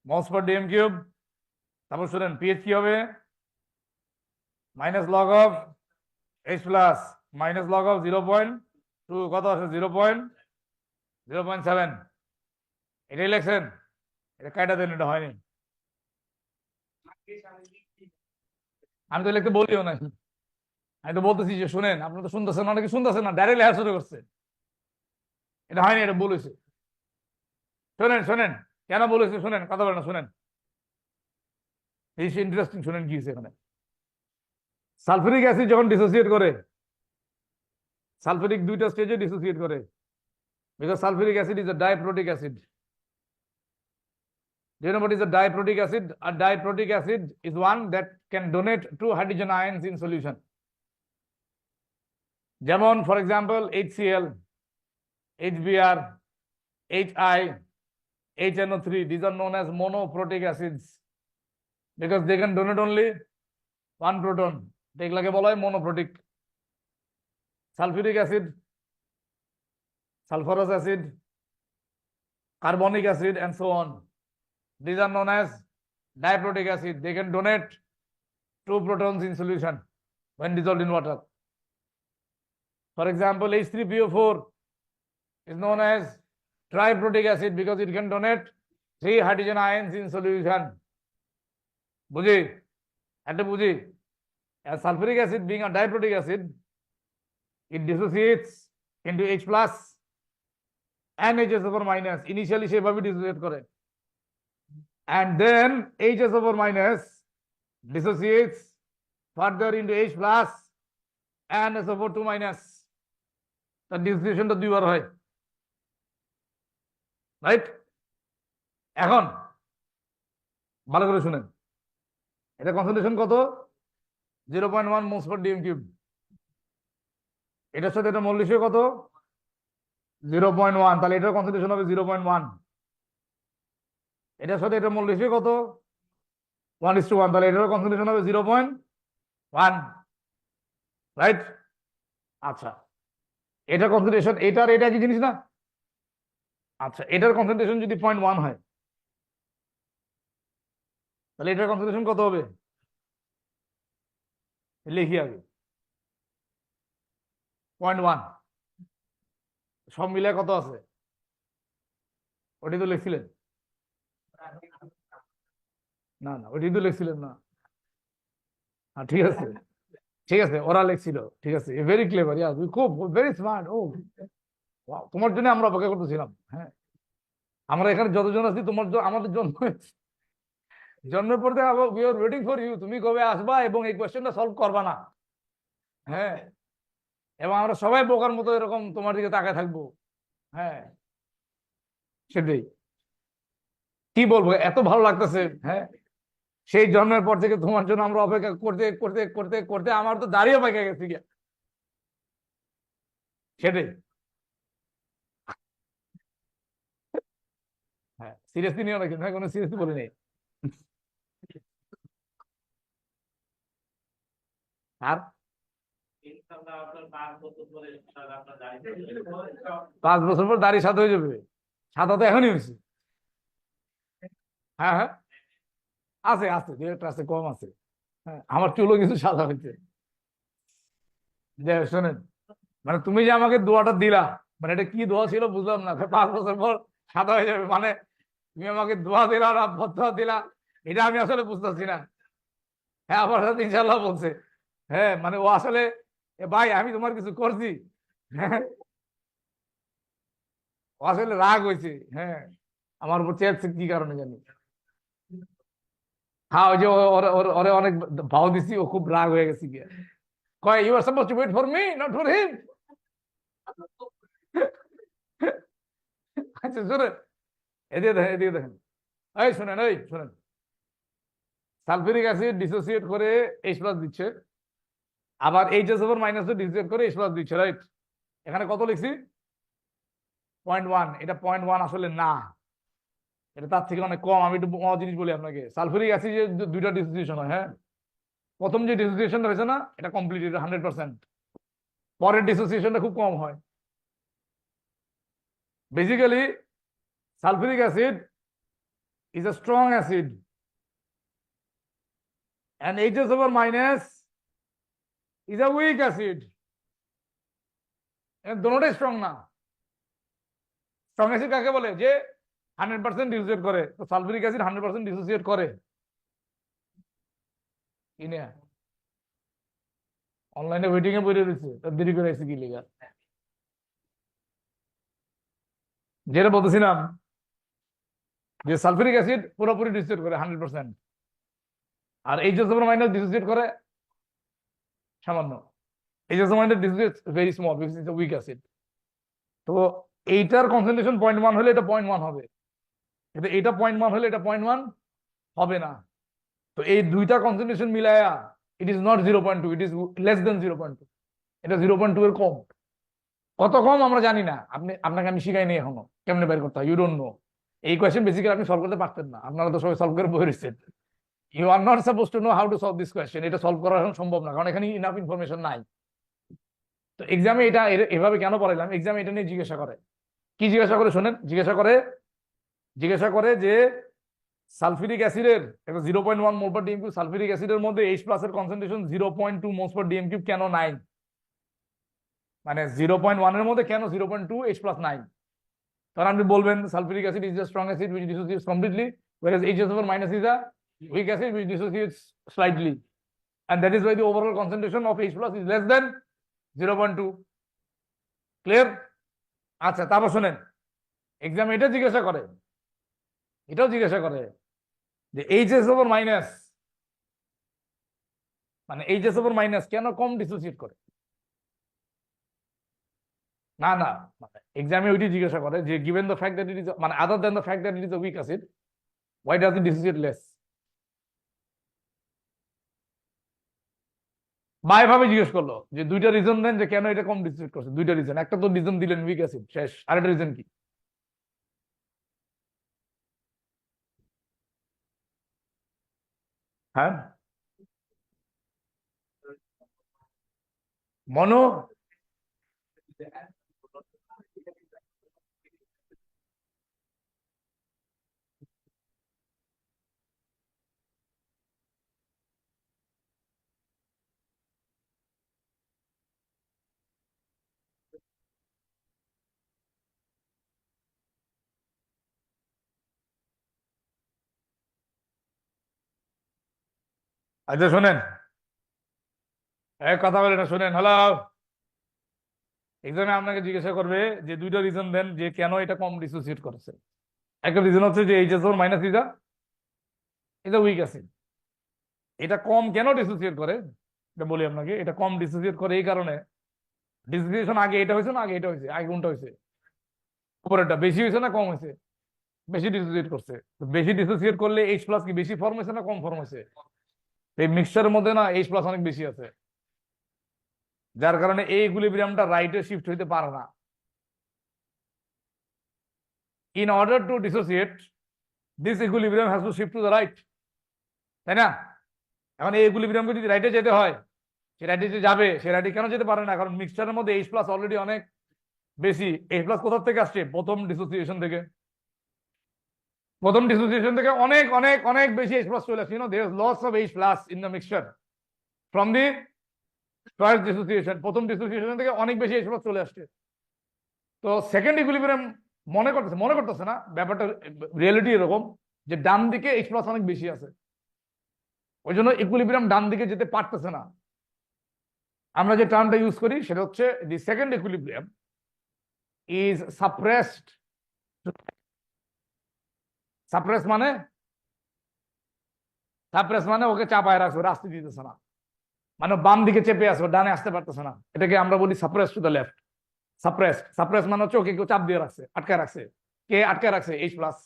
মোলস পার ডিএম কিউব। তারপর শুনেন, পিএইচ কি হবে? Minus log of H plus minus log of 0.2, কত আছে? 0.7। এটাই লেখছেন? এটা কাইটা দেন, এটা হয়নি। আমি তো লিখতে বলিও না, আমি তো বলতেছি যে শুনেন, আপনি তো শুনতেছেন, অনেকে শুনতেছেন না, ডাইরেক্ট লেখা শুরু করছে। এটা হয়নি, এটা বলেছে। শোনেন শোনেন, কেন বলেছে শুনেন, কথা বলেন না, শুনেন। এই ইন্টারেস্টিং, শুনেন কি হয়েছে এখানে। সালফিউরিক অ্যাসিড যখন ডিসোসিয়েট করে, সালফিউরিক দুইটা স্টেজে ডিসোসিয়েট করে, because sulphuric acid is a diprotic acid. Do you know what is a diprotic acid? A diprotic acid is one that can donate two hydrogen ions in solution. যেমন for example HCl, HBr, HI, HNO3, these are known as monoprotic acids because they can donate only one proton. এগুলাকে বলা হয় monoprotic. Sulfuric acid, sulfurous acid, carbonic acid and so on. These are known as diprotic acid. They can donate two protons in solution when dissolved in water. For example, H3PO4 is known as triprotic acid because it can donate 3 hydrogen ions in solution. বুঝি? একটা বুঝি? As sulfuric acid being a diprotic acid, it dissociates into H plus and HSO4 minus. Initially সেভাবে dissociate করে, and then HSO4 minus dissociates further into H plus and SO4 minus. তার ডিসোসিয়েশনটা দুইবার হয়, right? এখন ভালো করে শুনেন, এটা কনসেন্ট্রেশন কত? 0.1 মোলস পার ডিএম কিউব। এটার সাথে এটা মোল রেশিও কত? 0.1। তাহলে এটার কনসেন্ট্রেশন হবে 0.1। এটার সাথে এটা মোল রেশিও কত? 1:1। তাহলে এটার কনসেন্ট্রেশন হবে 0.1, রাইট? আচ্ছা, এটার কনসেন্ট্রেশন, এটার এটা কি জিনিস না? আচ্ছা, এটার কনসেন্ট্রেশন যদি 0.1 হয়, তাহলে এটার কনসেন্ট্রেশন কত হবে? লিখি আগে 0.1। সব মিলে কত আছে? ওটি তো লিখছিলেন না? না, ওটি তো লিখছিলেন না। হ্যাঁ, ঠিক আছে, ঠিক আছে, ওরা লিখছিল, ঠিক আছে। ভেরি ক্লেভার, ইয়া খুব ভেরি স্মার্ট। ও তোমার জন্য আমরা অপেক্ষা করতেছিলাম। হ্যাঁ, আমরা এখানে যতজন আছি তোমার আমাদের জন্য জন্মের পর থেকে we are waiting for you, তুমি কবে আসবা এবং এই কোয়েশ্চেনটা সলভ করবা না। হ্যাঁ, এবং আমরা সবাই বোকার মতো এরকম তোমার দিকে তাকায় থাকবো। হ্যাঁ, সেটাই। কি বলবো, এত ভালো লাগতেছে। হ্যাঁ, সেই জন্মের পর থেকে তোমার জন্য আমরা অপেক্ষা করতে করতে করতে করতে আমার তো দাঁড়িয়ে পেকে গেছি গিয়া। সেটাই। হ্যাঁ, সিরিয়াসলি নিও না, কিন্তু কোনো সিরিয়াসলি বলি নেই। আর 5 বছর পর দাড়ি সাদা হয়ে যাবে? সাদা তো এখনই হয়েছে। হ্যাঁ হ্যাঁ, আছে আছে, দু একটা আছে, কম আছে। হ্যাঁ, আমার চুলও কিছু সাদা হয়েছে। যে শোনেন, মানে তুমি যে আমাকে দোয়াটা দিলা, মানে এটা কি দোয়া ছিল বুঝলাম না, 5 বছর পর সাদা হয়ে যাবে মানে? তুমি আমাকে দোয়া দিলা না বদদোয়া দিলা, এটা আমি আসলে বুঝতেছি না। হ্যাঁ, আমার সাথে ইনশাল্লাহ বলছে। হ্যাঁ, মানে ও আসলে, ভাই আমি তোমার কিছু করছি? হ্যাঁ, ও আসলে রাগ হয়েছে। হ্যাঁ, আমার উপর চেয়েছে কি কারণে জানি। হ্যাঁ, ওই যে ওরে ওরে ওরে অনেক ভাও দিছি, ও খুব রাগ হয়ে গেছে গিয়া। কয়, you are suppose to wait for me, not for him. আচ্ছা শোনেন, এদিকে দেখেন, এদিকে দেখেন। এই শোনেন, এই শোনেন, সালফিউরিক অ্যাসিড ডিসোসিয়েট করে এইচ প্লাস দিচ্ছে, আবার এইচএস ওভার মাইনাস ডিসোসিয়েট করে এইচ প্লাস দিচ্ছে, রাইট? এখানে কত লিখছি? 0.1। এটা 0.1 আসলে না, এটা তার থেকে অনেক কম। আমি একটু মজা জিনিস বলি আপনাকে, সালফিউরিক অ্যাসিড যে দুইটা ডিসোসিয়েশন হয়, হ্যাঁ, প্রথম যে ডিসোসিয়েশনটা হয়েছে না, এটা কমপ্লিট, এটা 100%। পরের ডিসোসিয়েশনটা খুব কম হয়। Basically sulphuric acid is a strong acid and Hs over minus is a weak acid. दोनोंটাই স্ট্রং না। স্ট্রং অ্যাসিড কাকে বলে? যে 100% ডিসোসিয়েট করে। তো সালফিউরিক অ্যাসিড 100% ডিসোসিয়েট করে কিনা? অনলাইনে ওয়েটিং এ বইরে রয়েছে, তার দেরি করে আসছে কি লিগা? যেটা বলতেছিলাম, যে সালফিউরিক অ্যাসিড পুরোপুরি ডিসোসিয়েট করে 100%, আর এইচএস ওভার মাইনাস ডিসোসিয়েট করে সামান্য। HS over minus dissociate very small because it's a weak acid. তো এইটার কনসেন্ট্রেশন 0.1 হলে এটা 0.1 হবে, কিন্তু এটা 0.1 হলে এটা 0.1 হবে না। তো এই দুইটা কনসেন্ট্রেশন মিলায়া it is not 0.2, it is less than 0.2। এটা 0.2 এর কম। কত কম আমরা জানি না, আপনাকে আমি শিখাইনি এখনো কেমনে বের করতে হয়, ইউ ডোন্ট নো। এই কোয়েশ্চেন বেসিক্যালি আপনি সলভ করতে পারতেন না, আপনারা তো সবাই সলভ করে বই রয়েছেন। You are not suppose to know how to solve this question. এটা সলভ করা এখন সম্ভব না, কারণ এখানে ইনাফ ইনফরমেশন নাই। তো এক্সামে এটা এভাবে কেন পড়াইলাম, এক্সামে এটা নিয়ে জিজ্ঞাসা করে। কি জিজ্ঞাসা করে শোনেন, জিজ্ঞাসা করে যে সালফিউরিক অ্যাসিডের একটা 0.1 mole per dm cube, sulphuric অ্যাসিডের মধ্যে এইচ প্লাস এর concentration 0.2 moles per dm cube কেন নাই? মানে 0.1 এর মধ্যে কেন 0.2 এইচ প্লাস নাই? কারণ আপনি বলবেন sulphuric acid is a strong acid which dissociates completely, whereas HSO4 minus is a weak acid which dissociates slightly, and that is why the overall concentration of H plus is less than 0.2. Clear? আচ্ছা, তারপর শোনেন, exam এটা জিজ্ঞাসা করে, এটাও জিজ্ঞাসা করে যে এইচএস ওভার মাইনাস, মানে এইচএস ওভার মাইনাস কেন কম ডিসোসিয়েট করে? না না, মানে এক্সামে ওইটি জিজ্ঞাসা করে যে given the fact that it is, মানে other than the fact that it is a weak acid, why does it dissociate less? বা এভাবে জিজ্ঞেস করলো যে দুইটা রিজন দেন যে কেন এটা কম ডিসোসিয়েট করছে। দুইটা রিজন, একটা তো রিজন দিলেন উইক অ্যাসিড, শেষ। আরেকটা রিজন কি? হ্যাঁ, মনো। আচ্ছা শোনেন, এক কথা বলে না, শোনেন, হ্যালো, এক্সামে আপনাকে জিজ্ঞাসা করবে যে দুইটা রিজন দেন যে কেন এটা কম ডিসোসিয়েট করেছে। একটা রিজন হচ্ছে যে এইচএসওর মাইনাস এটা উইক অ্যাসিড। এটা কম কেন ডিসোসিয়েট করে এটা বলি আপনাকে। এটা কম ডিসোসিয়েট করে এই কারণে, ডিসোসিয়েশন আগে এটা হয়েছে না আগে এটা হয়েছে, আগে কোনটা হয়েছে? উপরেরটা বেশি হয়েছে না কম হয়েছে? বেশি ডিসোসিয়েট করছে। তো বেশি ডিসোসিয়েট করলে এইচ প্লাস কি বেশি ফর্ম হয়েছে না কম ফর্ম হয়েছে? এই মিক্সচারের মধ্যে না এইচ প্লাস অনেক বেশি আছে, যার কারণে এই ইকুইলিব্রিয়ামটা রাইটে শিফট হইতে পারে না। In order to dissociate this equilibrium has to shift to the right, তাই না? এখন এই ইকুইলিব্রিয়ামকে যদি রাইটে যেতে হয়, সে রাইটে যে যাবে, সে রাইটে কেন যেতে পারে না? কারণ মিক্সচারের মধ্যে এইচ প্লাস অলরেডি অনেক বেশি। এইচ প্লাস কোথা থেকে আসছে? প্রথম ডিসোসিয়েশন থেকে। প্রথম ডিসোসিয়েশন থেকে অনেক অনেক অনেক বেশি এইচ প্লাস চলে আসছে। There is lots of H plus in the mixture from the first dissociation. প্রথম ডিসোসিয়েশন থেকে অনেক বেশি এইচ প্লাস চলে আসছে। তো সেকেন্ড ইকুইলিব্রিয়াম মনে করতেছে না, ব্যাপারটা রিয়েলিটি এরকম যে ডান দিকে এইচ প্লাস অনেক বেশি আছে, ওই জন্য ইকুইলিব্রিয়াম ডান দিকে যেতে পারতেছে না। আমরা যে টার্মটা ইউজ করি সেটা হচ্ছে the second equilibrium is suppressed. Suppress মানে ওকে চাপায় রাখছে, রাস্তা দিতেছে না, মানে বাম দিকে চেপে আছে, ডানে আসতে পারতেছে না। এটাকে আমরা বলি suppress to the left. Suppress মানে হচ্ছে ওকে কেউ চাপ দিয়ে রাখছে, আটকায় রাখছে। কে আটকায় রাখছে? H plus.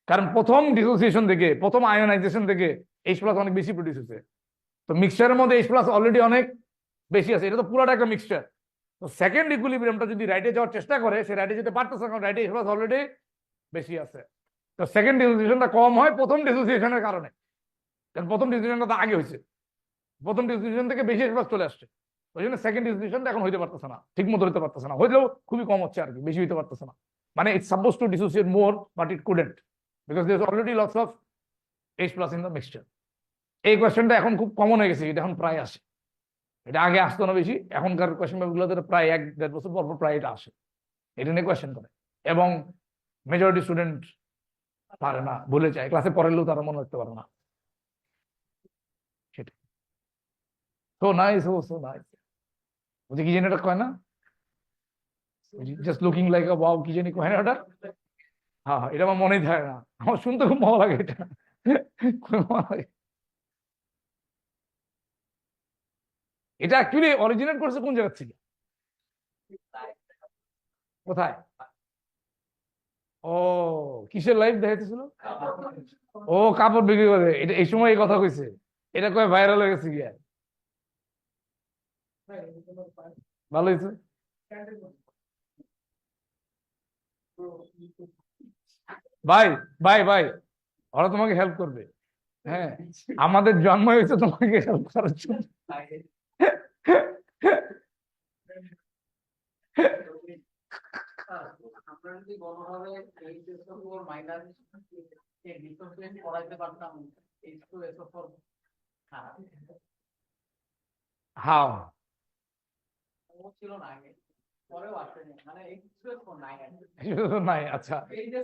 কারণ প্রথম ডিসোসিয়েশন থেকে, প্রথম আয়োনাইজেশন থেকে এইচ প্লাস অনেক বেশি প্রডিউস হয়েছে। তো মিক্সচারের মধ্যে এইচ প্লাস অলরেডি অনেক বেশি আছে, এটা তো পুরোটা একটা মিক্সচার। তো সেকেন্ড ইকুইলিব্রিয়ামটা যদি রাইটে যাওয়ার চেষ্টা করে, সে রাইটে যেতে পারতেছে, কারণ রাইটে এইচ প্লাস অলরেডি বেশি আছে। তো সেকেন্ড ডিসোসিয়েশনটা কম হয় প্রথম ডিসোসিয়েশনের কারণে, কারণ প্রথম ডিসোসিয়েশনটা তো আগে হয়েছে, প্রথম ডিসোসিয়েশন থেকে বেশি এইচ প্লাস চলে আসছে। ওই জন্য সেকেন্ড ডিসোসিয়েশনটা এখন হইতে পারতেছে না, ঠিক মতো হইতে পারতেছে না, হইলেও খুবই কম হচ্ছে আর কি, বেশি হইতে পারতেছে না। মানে it's suppose to dissociate more but it couldn't because there is already lots of H plus in the mixture. এই কোয়েশ্চেনটা এখন খুব কমন হয়ে গেছে, এটা এখন প্রায় আসে। এটা আগে আসতো না বেশি, এখনকার কোয়েশ্চেন পেপারগুলোতে প্রায় 1-1.5 বছর পর পর প্রায় এটা আসে, এটা নিয়ে কোয়েশ্চেন করে। এবং মেজরিটি স্টুডেন্ট পারে না, ভুলে যায়, ক্লাসে পড়ালেও তারা মনে রাখতে পারে না। সেটা সো নাইস, সো নাইস। বুঝি কি জানি এটা কয় না, জাস্ট লুকিং লাইক আ ওয়াও, কি জানি কয় না ওটা? হ্যাঁ হ্যাঁ, এটা আমার মনেই থাকে না, আমার শুনতে খুব ভালো লাগে এটা, খুব ভালো লাগে। এটা অ্যাকচুয়ালি অরিজিনেট করছে কোন জায়গা থেকে? কোথায়? ও, কিসের লাইভ দেখাইতেছিল? ও কাপড় বিক্রি করে, এটা এই সময় এই কথা কইছে, এটা কয় ভাইরাল হয়ে গেছে গিয়া। ভালো হয়েছে। ভাই ভাই ভাই, ওরা তোমাকে হেল্প করবে। হ্যাঁ, আমাদের জন্ম হয়েছে তোমাকে হেল্প করার জন্য। হাও নাই, আচ্ছা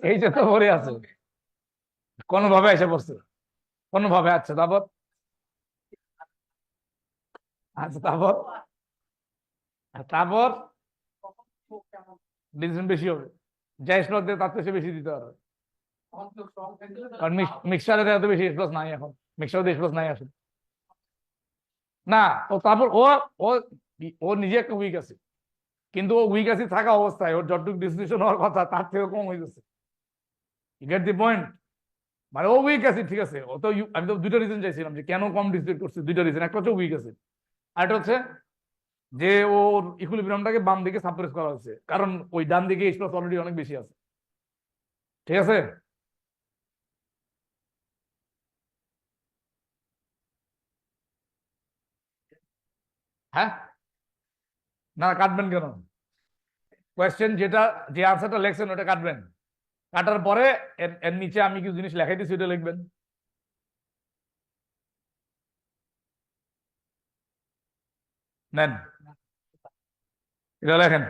এই যে তো ভরে আছে, কোনোভাবে এসে পড়ছে, কোনোভাবে। আচ্ছা তারপর, আচ্ছা তারপর, তারপর ডিসিশন বেশি হবে, যা স্লট দিয়ে তার চেয়ে বেশি দিতে হবে, কারণ মিক্সারে এত বেশি স্প্লাস নাই এখন, মিক্সারে স্প্লাস নাই আসলে। না, ও তারপর ও ও নিজে একটা উইক আছে, কিন্তু ও উইক আছে থাকা অবস্থায় ওর যতটুকু ডিসিশন হওয়ার কথা তার থেকে কম হয়ে গেছে। You get the point? মানে ও উইক আছে, ঠিক আছে, ও তো আমি তো দুইটা রিজন চাইছিলাম যে কেন কম ডিসিশন করছে, দুইটা রিজন। একটা হচ্ছে উইক আছে, আর একটা হচ্ছে যে ওর ইকুইলিব্রিয়ামটাকে বাম দিকে সাপ্রেস করা হয়েছে, কারণ ওই ডান দিকে স্প্লাস অলরেডি অনেক বেশি আছে। ঠিক আছে? হ্যাঁ, না কাটবেন কেন? কোয়েশ্চেন যেটা, যে আনসারটা লেখছেন ওটা কাটবেন, কাটার পরে এর এর নিচে আমি কিছু জিনিস লেখাই দিচ্ছি, ওটা লিখবেন। নেন, এটা লেখেন।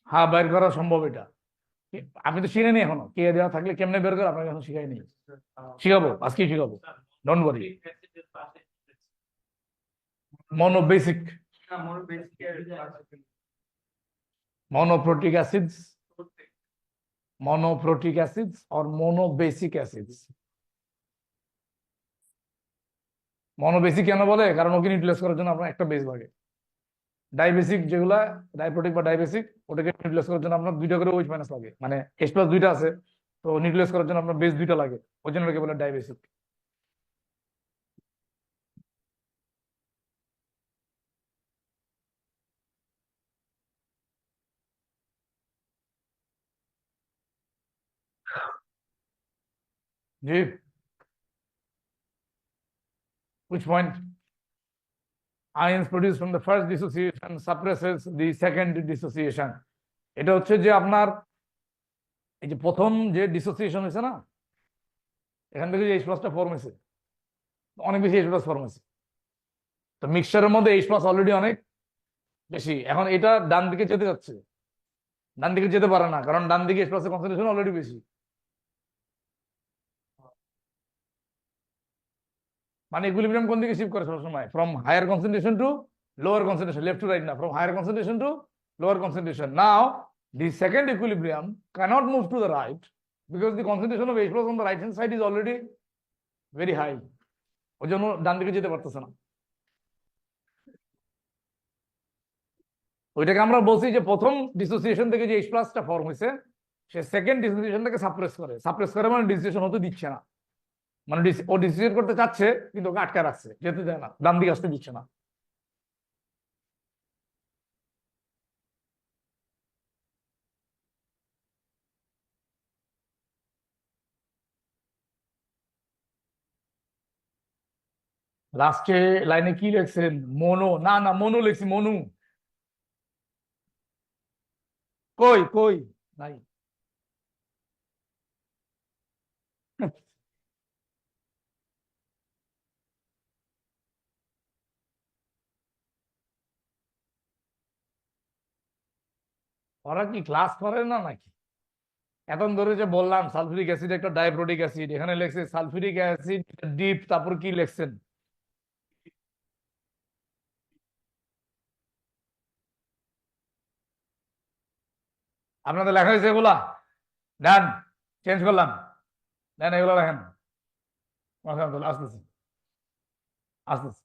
হ্যাঁ, বের করা সম্ভব এটা। আপনি তো শিখেনি এখনো, কে দেওয়া থাকলে কেমনে বের করে আপনাকে এখন শিখাইনি। শিখাবো, আজকে শিখাবো, don't worry. Monobasic, monoprotic acids, monoprotic acids or monobasic acids। Monobasic কেন বলে, কারণ ওকে নিউক্লিয়াস করার জন্য আপনার একটা বেস লাগে। ডাইবেসিক যেগুলা, ডাইপ্রোটিক বা ডাইবেসিক, ওটাকে নিউক্লিয়াস করার জন্য আপনার দুইটা করে OH মাইনাস লাগে, মানে H প্লাস দুইটা আছে, তো নিউক্লিয়াস করার জন্য আপনার বেস দুইটা লাগে, ওই জন্য ওটাকে বলে dibasic. G, which point? Ions produced from the first dissociation suppresses the second dissociation। এটা হচ্ছে যে আপনার এই যে প্রথম যে ডিসোসিয়েশন হয়েছে না, এখান থেকে যে H প্লাসটা ফর্ম হয়েছে, অনেক বেশি H প্লাস ফর্ম হয়েছে, তো মিক্সচারের মধ্যে H প্লাস অলরেডি অনেক বেশি, এখন এটা ডান দিকে যেতে যাচ্ছে, ডান দিকে যেতে পারে না, কারণ ডান দিকে H প্লাসের কনসেন্ট্রেশন অলরেডি বেশি। মানে ইকুইলিব্রিয়াম কোন দিকে শিফট করে সবসময়, from higher concentration to lower concentration, left to right না, from higher concentration to lower concentration. Now the second equilibrium cannot move to the right because the concentration of H plus on the right hand side is already very high, ওই জন্য ডান দিকে যেতে পারতেছে না। ওইটাকে আমরা বলছি যে প্রথম ডিসোসিয়েশন থেকে যে H প্লাসটা ফর্ম হয়েছে, সে সেকেন্ড ডিসোসিয়েশনটাকে সাপ্রেস করে, সাপ্রেস করে মানে ডিসোসিয়েশন হতে দিচ্ছে না, মানে ও ডিসোসিয়েট করতে চাচ্ছে কিন্তু ওকে আটকে রাখছে, যেতে দেয় না, ডান দিকে আসতে দিচ্ছে না। লাস্টে লাইনে কি লিখছেন, মনো? না না, মনো লিখছি, মনু। কই কই, নাই। ওরা কি ক্লাস করে না নাকি? এখন ধরে যে বললাম সালফিউরিক অ্যাসিড একটা ডাইপ্রোটিক অ্যাসিড, এখানে লেখছে সালফিউরিক অ্যাসিড ডিপ, তারপর কি লিখছেন? আপনাদের লেখা হয়েছে এগুলা? দেন, চেঞ্জ করলাম, দেন এগুলো লেখেন। আসতেছে, আসতেছে।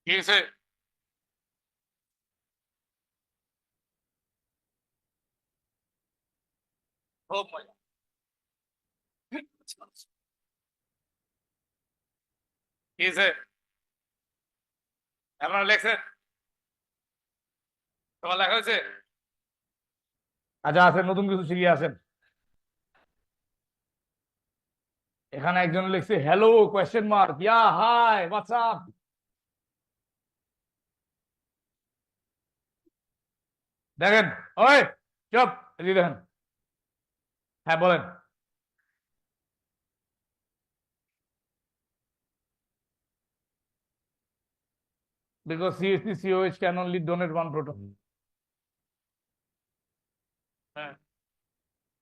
কি হয়েছে? খুব মজা। কি হয়েছে? আপনারা লেখছেন? তোমার লেখা হয়েছে? আচ্ছা, আসেন নতুন কিছু শিখে আসেন। এখানে একজন লিখছে হ্যালো কোয়েশ্চেন মার্ক, ইয়া হাই হোয়াটসঅ্যাপ। দেখেন, ওই চুপ, এদিকে দেখেন। হ্যাঁ বলেন। Because CH3 COH can only donate one proton. হ্যাঁ,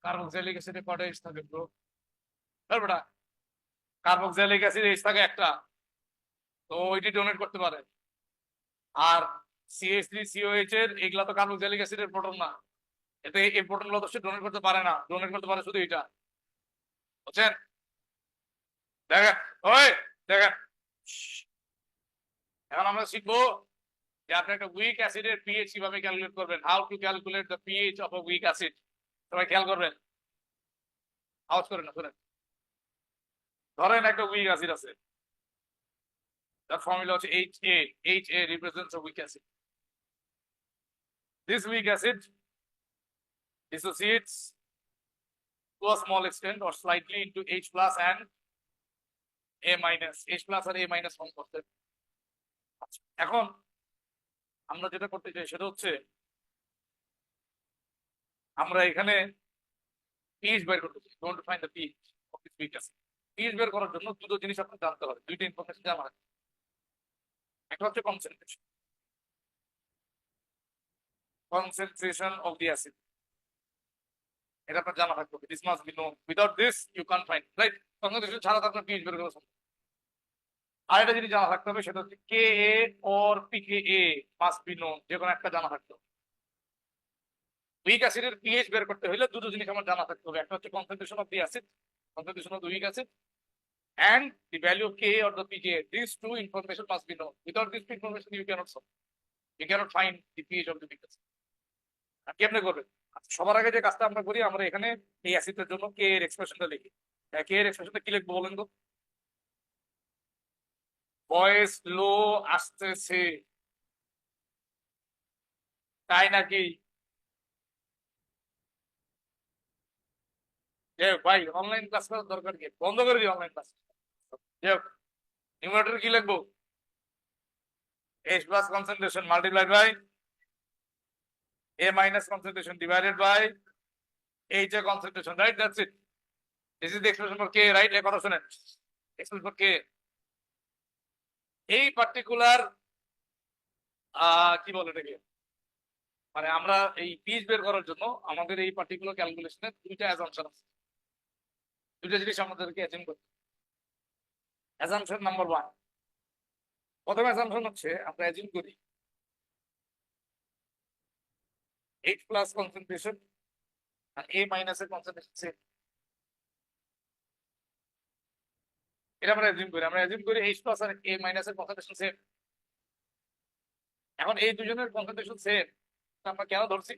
কার্বক্সিলিক অ্যাসিডে কয়টা H থাকে ব্রো? বেটা, কার্বক্সিলিক অ্যাসিড H থাকে একটা, তো ওইটি ডোনেট করতে পারে। আর CH3COH এর এগুলা তো কার্বক্সিলিক অ্যাসিডের প্রোটন না, এতে এই প্রোটন গুলো তো সে ডোনেট করতে পারে না, ডোনেট করতে পারে শুধু এটা। বুঝছেন? দেখেন, ওই দেখেন, এখন আমরা শিখবো যে আপনি একটা উইক অ্যাসিডের পিএইচ কিভাবে ক্যালকুলেট করবেন, how to calculate the pH of a weak acid. সবাই খেয়াল করবেন, আওয়াজ করেন না, শুনেন। ধরেন একটা উইক অ্যাসিড আছে, তার ফর্মুলা হচ্ছে HA। HA represents a weak acid. This weak acid dissociates to a small extent or slightly into H plus and A minus. H plus আর A minus ফর্ম করতে। এখন আমরা যেটা করতে চাই সেটা হচ্ছে আমরা এখানে পিএইচ বের করতে চাই। Don't find the pH of this week acid. PH বের করার জন্য দুটো জিনিস আপনাকে জানতে হবে, দুইটা ইনফরমেশন জানা হয়। একটা হচ্ছে concentration, concentration of the acid, এটা আপনার জানা থাকতে হবে। This must be known, without this you can't find, right? Concentration ছাড়া তো আপনার পিএইচ বের করা সম্ভব। আর একটা জিনিস জানা থাকতে হবে, সেটা হচ্ছে Ka or pK must be known, যে কোনো একটা জানা থাকতে হবে। উইক অ্যাসিডের পিএইচ বের করতে হলে দুটো জিনিস আমার জানা থাকতে হবে, একটা হচ্ছে concentration of the acid, concentration of the week acid, and the value of K or the pKa. These two information must be known. Without this information, you cannot solve. You cannot find the pH of the weak acid. আর কেমনে করবেন? সবার আগে যে কাজটা আমরা করি, আমরা এখানে এই অ্যাসিডের জন্য K এর এক্সপ্রেশনটা লিখি। K এর এক্সপ্রেশনটা কি লিখবো বলেন তো? ভয়েস লো আসতেছে, তাই নাকি? ভাই অনলাইন ক্লাস করার দরকার কি? বন্ধ করে দিই অনলাইন ক্লাস। নিউমারেটর কি লিখবো? H plus concentration multiplied by A minus concentration divided by H a concentration, right? That's it. This is the expression for K, right? A কথা শুনেন, expression for K। এই পার্টিকুলার কি বলে এটাকে, মানে আমরা এই পিচ বের করার জন্য আমাদের এই পার্টিকুলার ক্যালকুলেশনে দুইটা অ্যাজাম্পশন আছে, দুইটা জিনিস আমাদেরকে অ্যাজিউম করতে। অ্যাজাম্পশন নাম্বার 1, প্রথম অ্যাজাম্পশন হচ্ছে আমরা অ্যাজিউম করি H প্লাস কনসেন্ট্রেশন আর A মাইনাস এর কনসেন্ট্রেশন সেম। এটা আমরা অ্যাজিউম করি, আমরা অ্যাজিউম করি H প্লাস আর A মাইনাস এর কনসেন্ট্রেশন সেম। এখন এই দুজনের কনসেন্ট্রেশন সেম, আমরা কেন ধরছি?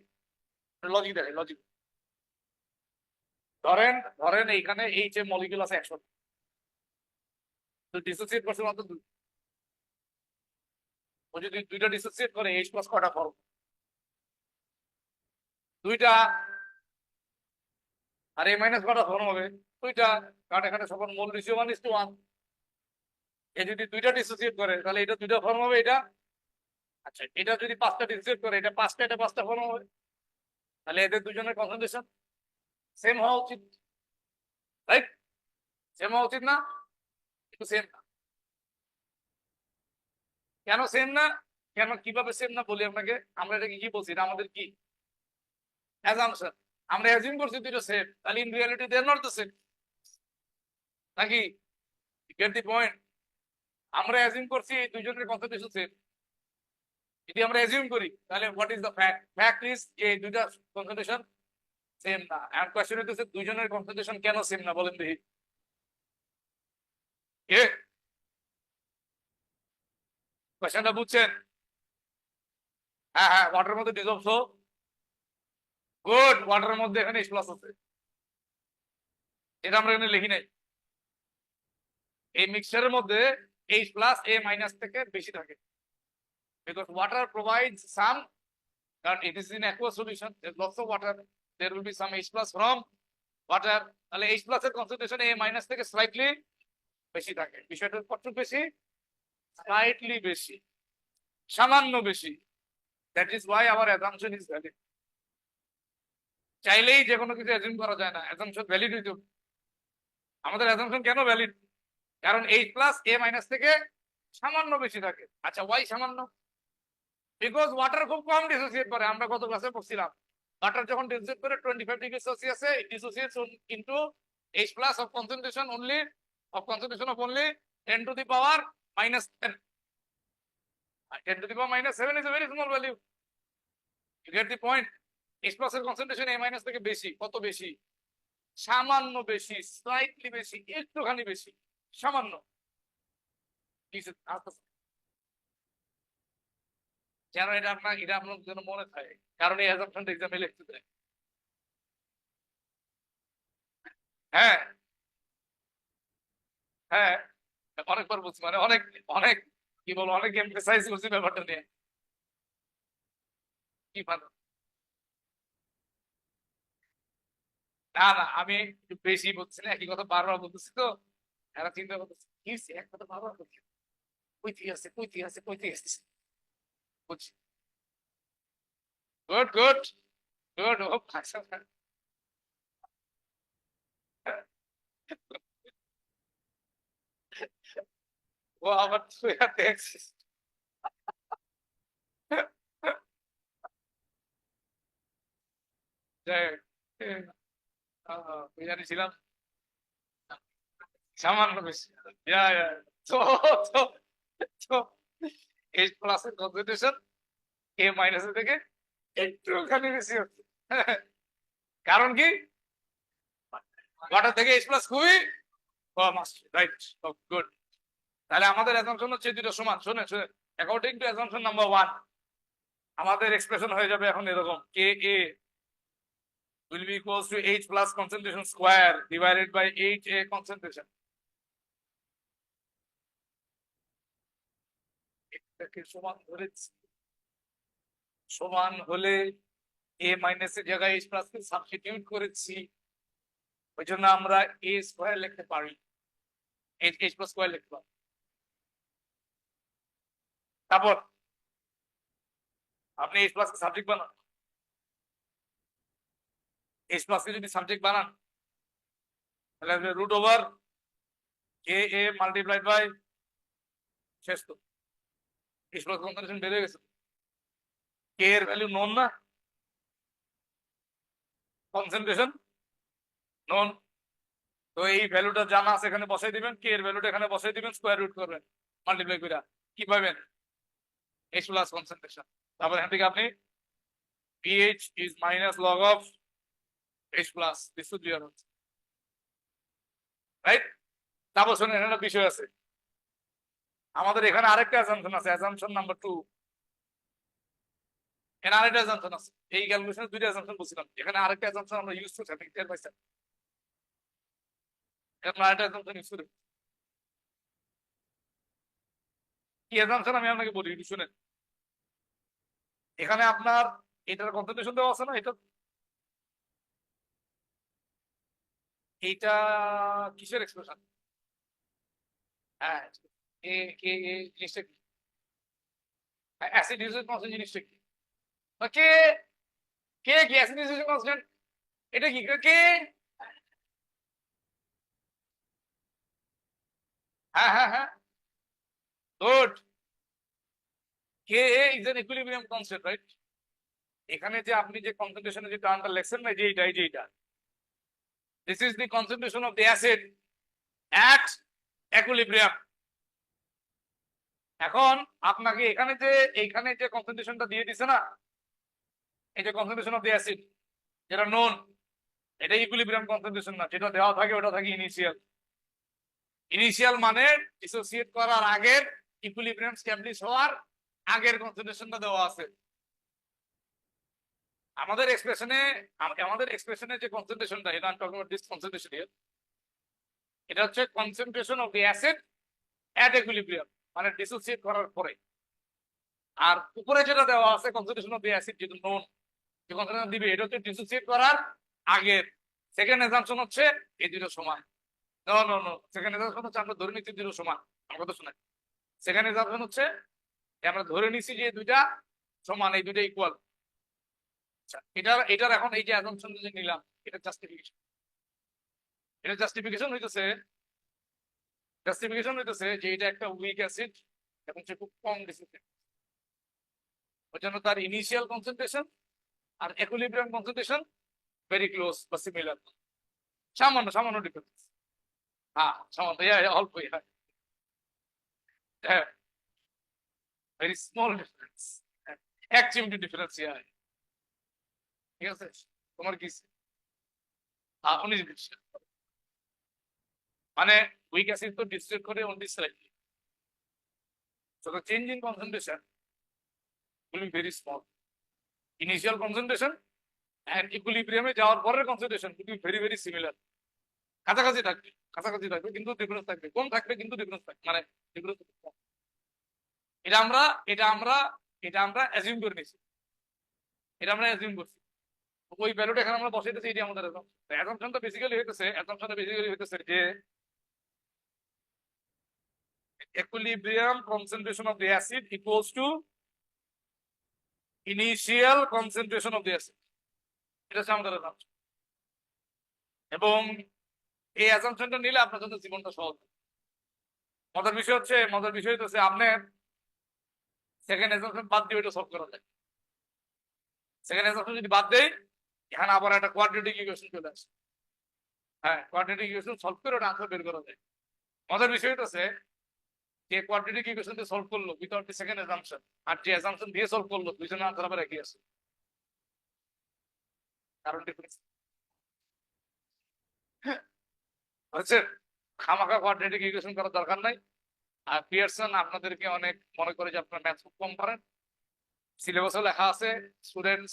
লজিক দেখে, লজিক। ধরেন ধরেন এইখানে H এর মলিকিউল আছে 100, তো ডিসোসিয়েট করছে মাত্র 2। ও যদি দুইটা ডিসোসিয়েট করে H প্লাস কয়টা ফর্ম? দুইটা। আর A মাইনাস কয়টা ফর্ম হবে? দুইটা। কারণ এখানে সকল মোল রেশিও 1:1। এ যদি দুইটা ডিসোসিয়েট করে তাহলে এটা দুইটা ফর্ম হবে, এটা। আচ্ছা, এটা যদি 5টা ডিসোসিয়েট করে, এটা 5টা, এটা 5টা ফর্ম হবে। তাহলে এদের দুজনের কনসেন্ট্রেশন সেম হওয়া উচিত, রাইট? সেম হওয়া উচিত না? কিন্তু সেম না। কেন সেম না? কেন, কিভাবে সেম না বলি আপনাকে। আমরা এটাকে কি বলছি? এটা আমাদের কি অ্যাজাম্পশন। আমরা অ্যাজিউম করছি দুটো সেম, তাহলে in reality they are not the same, নাকি? Get the point? আমরা অ্যাজিউম করছি এই দুইজনের কনসেন্ট্রেশন সেম। যদি আমরা অ্যাজিউম করি তাহলে what is the fact? Fact is এই দুইটা কনসেন্ট্রেশন সেম না। এন্ড কোশ্চেন হচ্ছে দুইজনের কনসেন্ট্রেশন কেন সেম না বলেন দেখি। কে কোশ্চেনটা বুঝছেন? হ্যাঁ হ্যাঁ, ওয়াটারের মধ্যে ডিজলভ, গুড, ওয়াটারের মধ্যে এখানে H প্লাস আছে, এটা আমরা এখানে লিখি নাই। এই মিক্সচারের মধ্যে H প্লাস A মাইনাস থেকে বেশি থাকে, because water provides some, কারণ it is in aqueous solution, there's lots of water, there will be some H plus from water, তাহলে H প্লাস এর কনসেন্ট্রেশন A মাইনাস থেকে স্লাইটলি বেশি থাকে। বিষয়টা কতটুকু বেশি? স্লাইটলি বেশি, সামান্য বেশি। That is Y hour assumption is valid. চাইলেই যে কোনো কিছু অ্যাজিউম করা যায় না, অ্যাজাম্পশন ভ্যালিড হইতে হবে। আমাদের অ্যাজাম্পশন কেন ভ্যালিড? কারণ H প্লাস A মাইনাস থেকে সামান্য বেশি থাকে। আচ্ছা, ওয়াই সামান্য? বিকজ ওয়াটার খুব কম ডিসোসিয়েট করে। আমরা গত ক্লাসে পড়ছিলাম, ওয়াটার যখন ডিসোসিয়েট করে 25 ডিগ্রি সেলসিয়াসে, it dissociates into H plus of concentration only, of concentration of only 10 to the power minus 10. 10 to the power minus 7 is a very small value. You get the point? H plus এর concentration A minus থেকে বেশি। কত বেশি? সামান্য বেশি, slightly বেশি, একটুখানি বেশি, সামান্য। যেন এটা আপনার জন্য মনে থাকে, কারণ এই অ্যাজাম্পশনটা এক্সামে লিখতে দেয়। হ্যাঁ হ্যাঁ, অনেকবার বলছি, মানে অনেক অনেক কি বলবো, অনেক এমফেসাইজ করছি ব্যাপারটা নিয়ে। কি মানে? না না, আমি একটু বেশি বলছি না, একই কথা বারবার বলতেছি তো, এরা চিন্তা করতেছে কি হয়েছে, এক কথা বারবার বলছি, কইতে আছে কইতে আছে কইতে আছে। বুঝছি, গুড গুড গুড। ও ও আবার তুই আর দেখছিস। যাই হোক, জানিছিলাম সামান্য বেশি। তো তো তো H প্লাসের কনসেন্ট্রেশন A মাইনাসের থেকে একটুখানি বেশি হচ্ছে। কারণ কি? ওয়াটার থেকে H প্লাস খুবই কম আসছে, রাইট? গুড। তাহলে আমাদের অ্যাজাম্পশন হচ্ছে দুটো সমান। শুনেন শুনেন, অ্যাকর্ডিং টু অ্যাজাম্পশন নাম্বার 1, আমাদের এক্সপ্রেশন হয়ে যাবে এখন এরকম, KA will be equals to H plus concentration square divided by HA concentration. এটাকে সমান ধরেছি, সমান হলে A মাইনাস এর জায়গায় H প্লাস কে সাবস্টিটিউট করেছি, ওই জন্য আমরা A স্কয়ার লিখতে পারি, H প্লাস স্কয়ার লিখতে পারি। তারপর আপনি H প্লাস কে সাবজেক্ট বানান, H প্লাস কে যদি সাবজেক্ট বানান তাহলে root over KA multiplied by, শেষ তো। H প্লাস কনসেন্ট্রেশন বেড়ে গেছে, K এর ভ্যালু নোন না, কনসেন্ট্রেশন নোন, তো এই ভ্যালুটা জানা আছে, এখানে বসাই দিবেন, K এর ভ্যালুটা এখানে বসাই দিবেন, স্কয়ার রুট করবেন, মাল্টিপ্লাই করে কি পাবেন? H plus concentration. তারপর এখান থেকে আপনি pH is minus log of H plus, this would be your answer, right? তারপর শুনুন, এখানে একটা বিষয় আছে, আমাদের এখানে আরেকটা অ্যাজাম্পশন আছে, অ্যাজাম্পশন নাম্বার 2। এখানে আরেকটা অ্যাজাম্পশন আছে, এই ক্যালকুলেশনে দুইটা অ্যাজাম্পশন বলছিলাম, এখানে আরেকটা অ্যাজাম্পশন আমরা ইউজ করছি, আপনি টের পাইছেন? এখন আরেকটা অ্যাজাম্পশন ইউজ করি, কি অ্যাজাম্পশন আমি আপনাকে বলি, একটু শুনেন। এখানে আপনার এটার কনসেন্ট্রেশন দেওয়া আছে না, এইটা কিসের এক্সপ্রেশন? হ্যাঁ, জিনিসটা কি? অ্যাসিড ডিসোসিয়েশন কনস্ট্যান্ট জিনিসটা কি? কে কে কি অ্যাসিড ডিসোসিয়েশন কনস্ট্যান্ট? এটা কি কে? হ্যাঁ হ্যাঁ হ্যাঁ, good. K is an equilibrium constant, right? এখানে যে আপনি যে কনসেন্ট্রেশনের যে টার্মটা লেখছেন না, যে এইটা, this is the concentration of the acid at equilibrium. এখন আপনাকে এইখানে যে কনসেন্ট্রেশনটা দিয়ে দিছে না, এই যে কনসেন্ট্রেশন অফ দি অ্যাসিড, যেটা নোন, এটা ইকুইলিব্রিয়াম কনসেন্ট্রেশন না, যেটা দেওয়া থাকে ওটা থাকে ইনিশিয়াল। ইনিশিয়াল মানে ডিসোসিয়েট করার আগের ইকুইলিব্রিয়াম স্ট্যাবলিশ হওয়ার আগের কনসেন্ট্রেশনটা দেওয়া আছে। আমাদের এক্সপ্রেশনে যে কনসেন্ট্রেশনটা, এটা আমি talking about this concentration here, এটা হচ্ছে concentration of the acid at equilibrium, মানে ডিসোসিয়েট করার পরে। আর উপরে যেটা দেওয়া আছে কনসেন্ট্রেশন অফ দি অ্যাসিড, যেটা নোন, যে কনসেন্ট্রেশন দিবে এটা হচ্ছে ডিসোসিয়েট করার আগের। সেকেন্ড অ্যাসাম্পশন হচ্ছে এই দুটো সমান। No no no, second assumption হচ্ছে আমরা ধরে নিচ্ছি দুটো সমান। আমার কথা শুনে, সেকেন্ড অ্যাসাম্পশন হচ্ছে আমরা ধরে নিচ্ছি যে দুইটা সমান, এই দুইটা ইকুয়াল। আচ্ছা, এটার এখন এই যে অ্যাসাম্পশন যে নিলাম, এটা জাস্টিফিকেশন। এটা জাস্টিফিকেশন হইতেছে যে এটা একটা উইক অ্যাসিড এবং সে খুব কম ডিসিপ্লিন, ওই জন্য তার ইনিশিয়াল কনসেন্ট্রেশন আর ইকুইলিব্রিয়াম কনসেন্ট্রেশন ভেরি ক্লোজ বা সিমিলার, সামান্য সামান্য ডিফারেন্স। হ্যাঁ সামান্য, অল্প, হ্যাঁ ভেরি স্মল ডিফারেন্স, এক চিমটি ডিফারেন্স। ঠিক আছে, তোমার কি 19 মানে উইক অ্যাসিড তো ডিসোসিয়েট করে only slightly, so the change in concentration will be very small. Initial concentration and equilibrium এ যাওয়ার পরের concentration will be very very similar, কাছাকাছি থাকবে কিন্তু ডিফারেন্স থাকবে, কম থাকবে কিন্তু ডিফারেন্স থাকবে, মানে ডিফারেন্স কম। এটা আমরা এটা আমরা এটা আমরা অ্যাজিউম করে নিয়েছি, এটা আমরা অ্যাজিউম করছি। ওই ভ্যালুটা এখানে আমরা বসাইতেছি, এটি আমাদের অ্যাসাম্পশনটা বেসিক্যালি হইতেছে যে equilibrium concentration of the acid equals to initial concentration of the acid, এটা হচ্ছে আমাদের assumption। এবং এই অ্যাসাম্পশনটা নিলে আপনার জন্য জীবনটা সহজ। মজার বিষয় হচ্ছে আপনার সেকেন্ড অ্যাসাম্পশন বাদ দিয়ে ওইটা সলভ করা যায়। সেকেন্ড অ্যাসাম্পশন যদি বাদ দেয়, এখানে আবার একটা কোয়াড্রেটিক ইকুয়েশন চলে আসে। হ্যাঁ, কোয়াড্রেটিক ইকুয়েশন সলভ করে ওটা আনসার বের করা যায়। মজার বিষয় হচ্ছে যে কোয়াড্রেটিক ইকুয়েশন দিয়ে সলভ করলো উইথাউট দি সেকেন্ড অ্যাসাম্পশন, আর যে অ্যাসাম্পশন দিয়ে সলভ করলো, দুইজনের আনসার আবার একই আছে। কারণ ডিফারেন্স হচ্ছে, খামাখা কোয়াড্রেটিক ইকুয়েশন করার দরকার নাই। আর পিয়ারসন আপনাদেরকে অনেক মনে করে যে আপনার ম্যাথস খুব কম পারেন, সিলেবাসে লেখা আছে students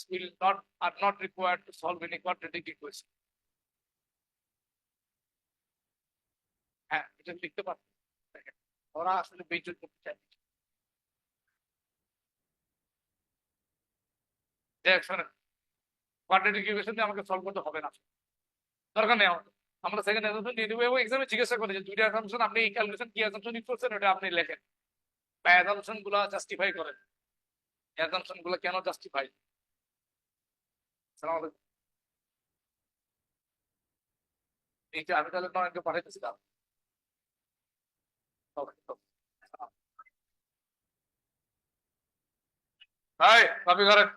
are not required to solve any quadratic equation. হ্যাঁ, এটা লিখতে পারবেন, ওরা আসলে বেইজ্জত করতে চায়। দেখ শোনেন, কোয়াড্রেটিক ইকুয়েশন দিয়ে আমাকে সলভ করতে হবে না, দরকার নেই আমাদের। আমরা সেকেন্ড অ্যাসাম্পশন দিয়ে দেবো এবং এক্সামে জিজ্ঞাসা করে যে দুইটা অ্যাসাম্পশন আপনি এই ক্যালকুলেশন কি অ্যাসাম্পশন ইউজ করছেন, ওটা আপনি লেখেন বা অ্যাসাম্পশন গুলা জাস্টিফাই করেন। অ্যাসাম্পশন গুলো কেন জাস্টিফাই? এই যে আমি তাহলে নয়নকে পাঠাইতেছিলাম, ভাই কপি করেন।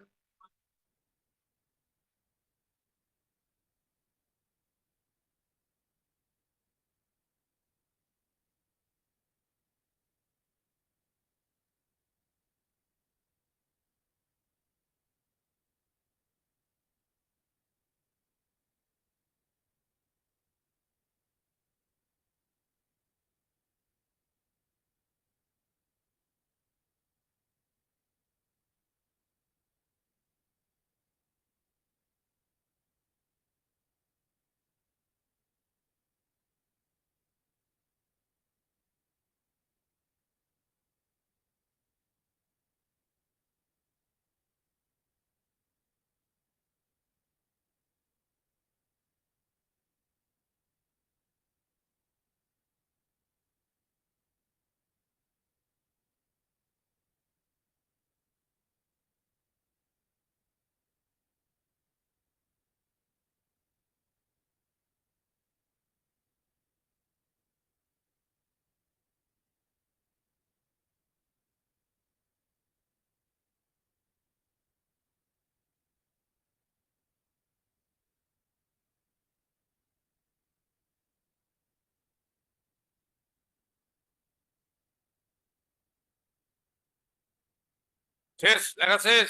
শেষ, লেখা শেষ।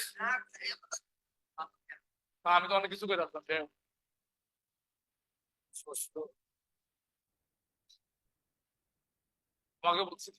আমি তো অনেক কিছু করে রাখলাম, তোমাকে বলছি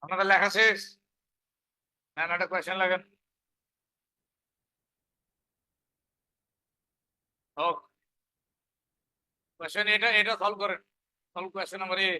আপনাদের লেখা শেষ? না একটা কোয়েশ্চেন লাগেন। হোক, কোয়েশ্চেন এটা সলভ করেন। Solve question number A.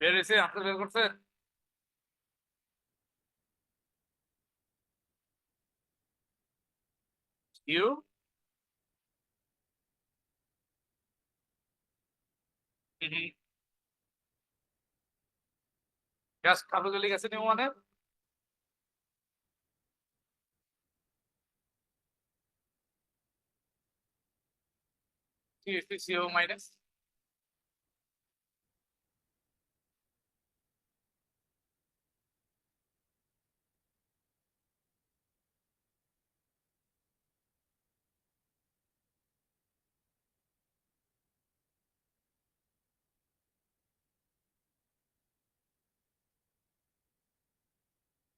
বের হয়েছে, আনসার বের করছে। ইউ গ্যাস কার্বোক্সিলিক অ্যাসিড মানে সিও মাইনাস।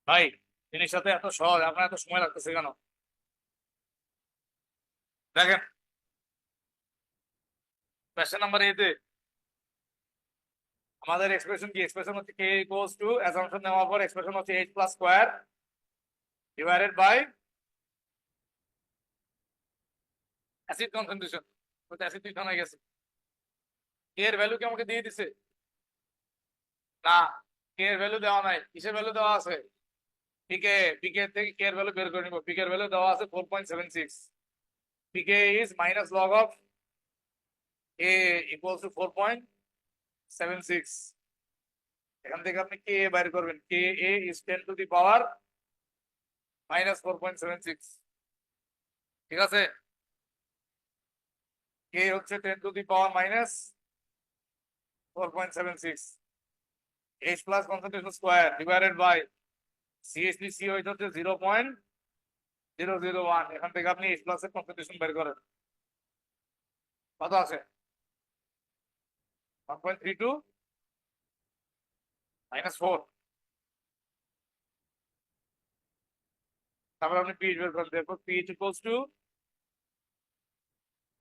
ভাই জিনিসটাতে এত সহজ, আপনার এত সময় লাগতেছে কেন? দেখেন কোয়েশ্চেন নাম্বার এতে আমাদের এক্সপ্রেশন কি? এক্সপ্রেশন হচ্ছে কে ইকুয়ালস টু অ্যাসাম্পশন নেওয়ার পর এক্সপ্রেশন হচ্ছে H plus square divided by acid concentration. তো অ্যাসিড দুই হয়ে গেছে। কে এর ভ্যালু কি আমাকে দিয়ে দিছে? না, কে এর ভ্যালু দেওয়া নাই। কিসের ভ্যালু দেওয়া আছে? পিকে। পিকে থেকে কে এর ভ্যালু বের করে নিব। পিকে এর ভ্যালু দেওয়া আছে 4.76। PK is minus log of a equals to 4.76। এখান থেকে আপনি কে এ বাইর করবেন। Ka is 10 to the power minus 4.76। ঠিক আছে, কে হচ্ছে 10 to the power minus 4.76। H plus concentration square divided by CSP C হচ্ছে 0.001। এখান থেকে আপনি এইচ প্লাস এর কনসেন্ট্রেশন বের করেন। কত আছে? 1.32 মাইনাস 4। তারপর আপনি পিএইচ বের করেন। দেখো pH equals to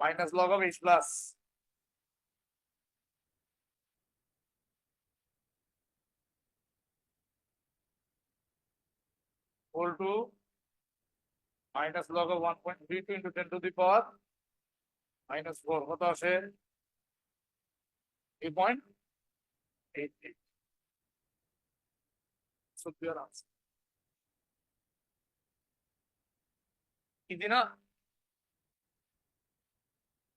minus log of H plus 4 to minus log of 1.32 into 10 to the power minus 4। কত আসে? 3.88। Superior answer. ইজি না?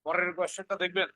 পরের কোয়েশ্চেনটা দেখবেন।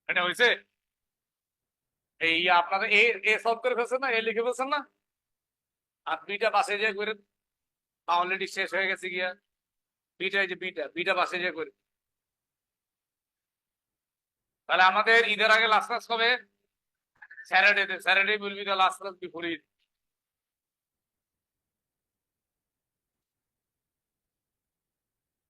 এটা হয়েছে। এই আপনারা এ এ সলভ করে ফেলছেন না? এ লিখে ফেলছেন না? আর বিটা পাশে যে করে অলরেডি শেষ হয়ে গেছে গিয়া। বিটা, এই যে বিটা, বিটা পাশে যে করে। তাহলে আমাদের ঈদের আগে লাস্ট ক্লাস কবে? Saturday will be the last class before Eid.